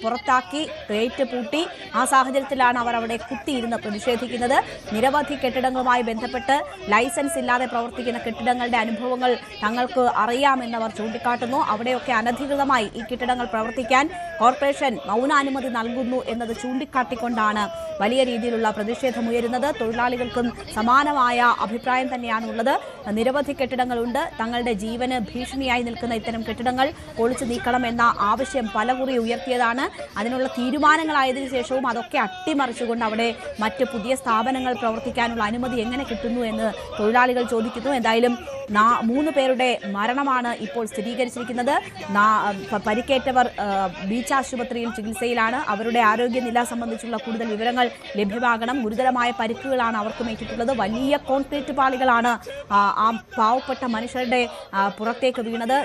പുറത്താക്കി, ഗേറ്റ് പൂട്ടി. ആ സാഹചര്യത്തിലാണ് അവർ അവിടെ കുത്തിയിരുന്ന് പ്രതിഷേധിക്കുന്നത്. നിരവധി കെട്ടിടങ്ങളുമായി ബന്ധപ്പെട്ട് ലൈസൻസ് ഇല്ലാതെ പ്രവർത്തിക്കുന്ന കെട്ടിടങ്ങളുടെ അനുഭവങ്ങൾ തങ്ങൾക്ക് അറിയാമെന്നവർ ചൂണ്ടിക്കാട്ടുന്നു. അവിടെയൊക്കെ അനധികൃതമായി ഈ കെട്ടിടങ്ങൾ പ്രവർത്തിക്കാൻ കോർപ്പറേഷൻ മൗനാനുമതി നൽകുന്നു എന്നത് ചൂണ്ടിക്കാട്ടിക്കൊണ്ടാണ് വലിയ രീതിയിലുള്ള പ്രതിഷേധമുയരുന്നത്. തൊഴിലാളികൾക്കും സമാനമായ അഭിപ്രായം തന്നെയാണുള്ളത്. നിരവധി നിരവധി കെട്ടിടങ്ങളുണ്ട്. തങ്ങളുടെ ജീവന് ഭീഷണിയായി നിൽക്കുന്ന ഇത്തരം കെട്ടിടങ്ങൾ പൊളിച്ചു നീക്കണമെന്ന ആവശ്യം പലകുറി ഉയർത്തിയതാണ്. അതിനുള്ള തീരുമാനങ്ങളായതിനു ശേഷവും അതൊക്കെ അട്ടിമറിച്ചുകൊണ്ട് അവിടെ മറ്റ് പുതിയ സ്ഥാപനങ്ങൾ പ്രവർത്തിക്കാനുള്ള അനുമതി എങ്ങനെ കിട്ടുന്നു എന്ന് തൊഴിലാളികൾ ചോദിക്കുന്നു. എന്തായാലും 3 പേരുടെ മരണമാണ് ഇപ്പോൾ സ്ഥിരീകരിച്ചിരിക്കുന്നത്. പരിക്കേറ്റവർ ബീച്ച് ആശുപത്രിയിൽ ചികിത്സയിലാണ്. അവരുടെ ആരോഗ്യനില സംബന്ധിച്ചുള്ള കൂടുതൽ വിവരങ്ങൾ ലഭ്യമാകണം. ഗുരുതരമായ പരിക്കുകളാണ് അവർക്കും ഏറ്റിട്ടുള്ളത്. വലിയ കോൺക്രീറ്റ് പാളികളാണ് ആ പാവപ്പെട്ട മനുഷ്യരുടെ പുറത്തേക്ക് വീണത്.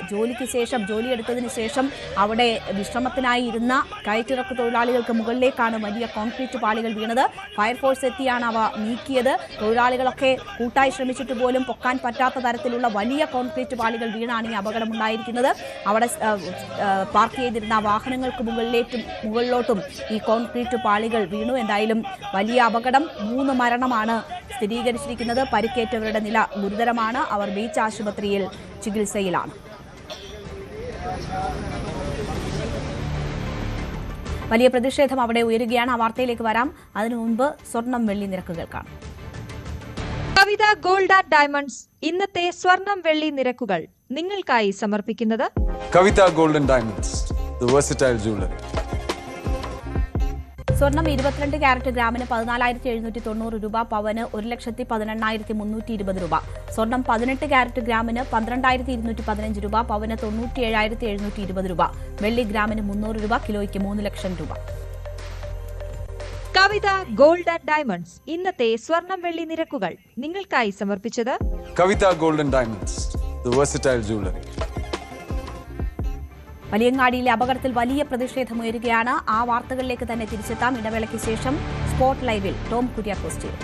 ജോലിയെടുത്തതിന് ശേഷം അവിടെ വിശ്രമത്തിനായി ഇരുന്ന കയറ്റിറക്ക് തൊഴിലാളികൾക്ക് മുകളിലേക്കാണ് വലിയ കോൺക്രീറ്റ് പാളികൾ വീണത്. ഫയർഫോഴ്സ് എത്തിയാണ് അവ നീക്കിയത്. തൊഴിലാളികളൊക്കെ കൂട്ടായി ശ്രമിച്ചിട്ട് പോലും പൊക്കാൻ പറ്റാത്ത തരത്തിലുള്ള വലിയ കോൺക്രീറ്റ് പാളികൾ വീണാണ് ഈ അപകടമുണ്ടായിരിക്കുന്നത്. അവിടെ പാർക്ക് ചെയ്തിരുന്ന വാഹനങ്ങൾക്ക് മുകളിലോട്ടും ഈ കോൺക്രീറ്റ് പാളികൾ വീണു. എന്തായാലും വലിയ അപകടം. 3 മരണമാണ് സ്ഥിരീകരിച്ചിരിക്കുന്നത്. പരിക്കേറ്റവരുടെ നില ഗുരുതരമാണ്. അവർ ബീച്ച് ആശുപത്രിയിൽ ചികിത്സയിലാണ്. വലിയ പ്രതിഷേധം അവിടെ ഉയരുകയാണ്. ആ വാർത്തയിലേക്ക് വരാം. അതിനു മുൻപ് സ്വർണം വെള്ളി നിരക്കുകൾ കാണാം. കവിത ഗോൾഡ് ആൻഡ് ഡയമണ്ട്സ് ഇന്നത്തെ സ്വർണം വെള്ളി നിരക്കുകൾ നിങ്ങൾക്കായി സമർപ്പിക്കുന്നത് Kavitha gold and diamonds, the versatile jewellery. സ്വർണം 22 ക്യാരറ്റ് ഗ്രാമിന് 14,790 രൂപ, പവന് 1,18,320 രൂപ. സ്വർണം 18 ക്യാരറ്റ് ഗ്രാമിന് 12,215 രൂപ, പവന് 97,720 രൂപ. വെള്ളി ഗ്രാമിന് 300 രൂപ, കിലോയ്ക്ക് 3 ലക്ഷം രൂപ. കവിത ഗോൾഡ് ആൻഡ് ഡയമണ്ട്സ് ഇന്നത്തെ സ്വർണം വെള്ളി നിരക്കുകൾ നിങ്ങൾക്കായി സമർപ്പിച്ചത് Kavitha gold and diamonds, the versatile jewellery. വലിയങ്ങാടിയിലെ അപകടത്തിൽ വലിയ പ്രതിഷേധമുയരുകയാണ്. ആ വാർത്തകളിലേക്ക് തന്നെ തിരിച്ചെത്താം. ഇടവേളയ്ക്ക് ശേഷം സ്പോട്ട് ലൈവിൽ ടോം കുര്യാക്കോസ് ചേരും.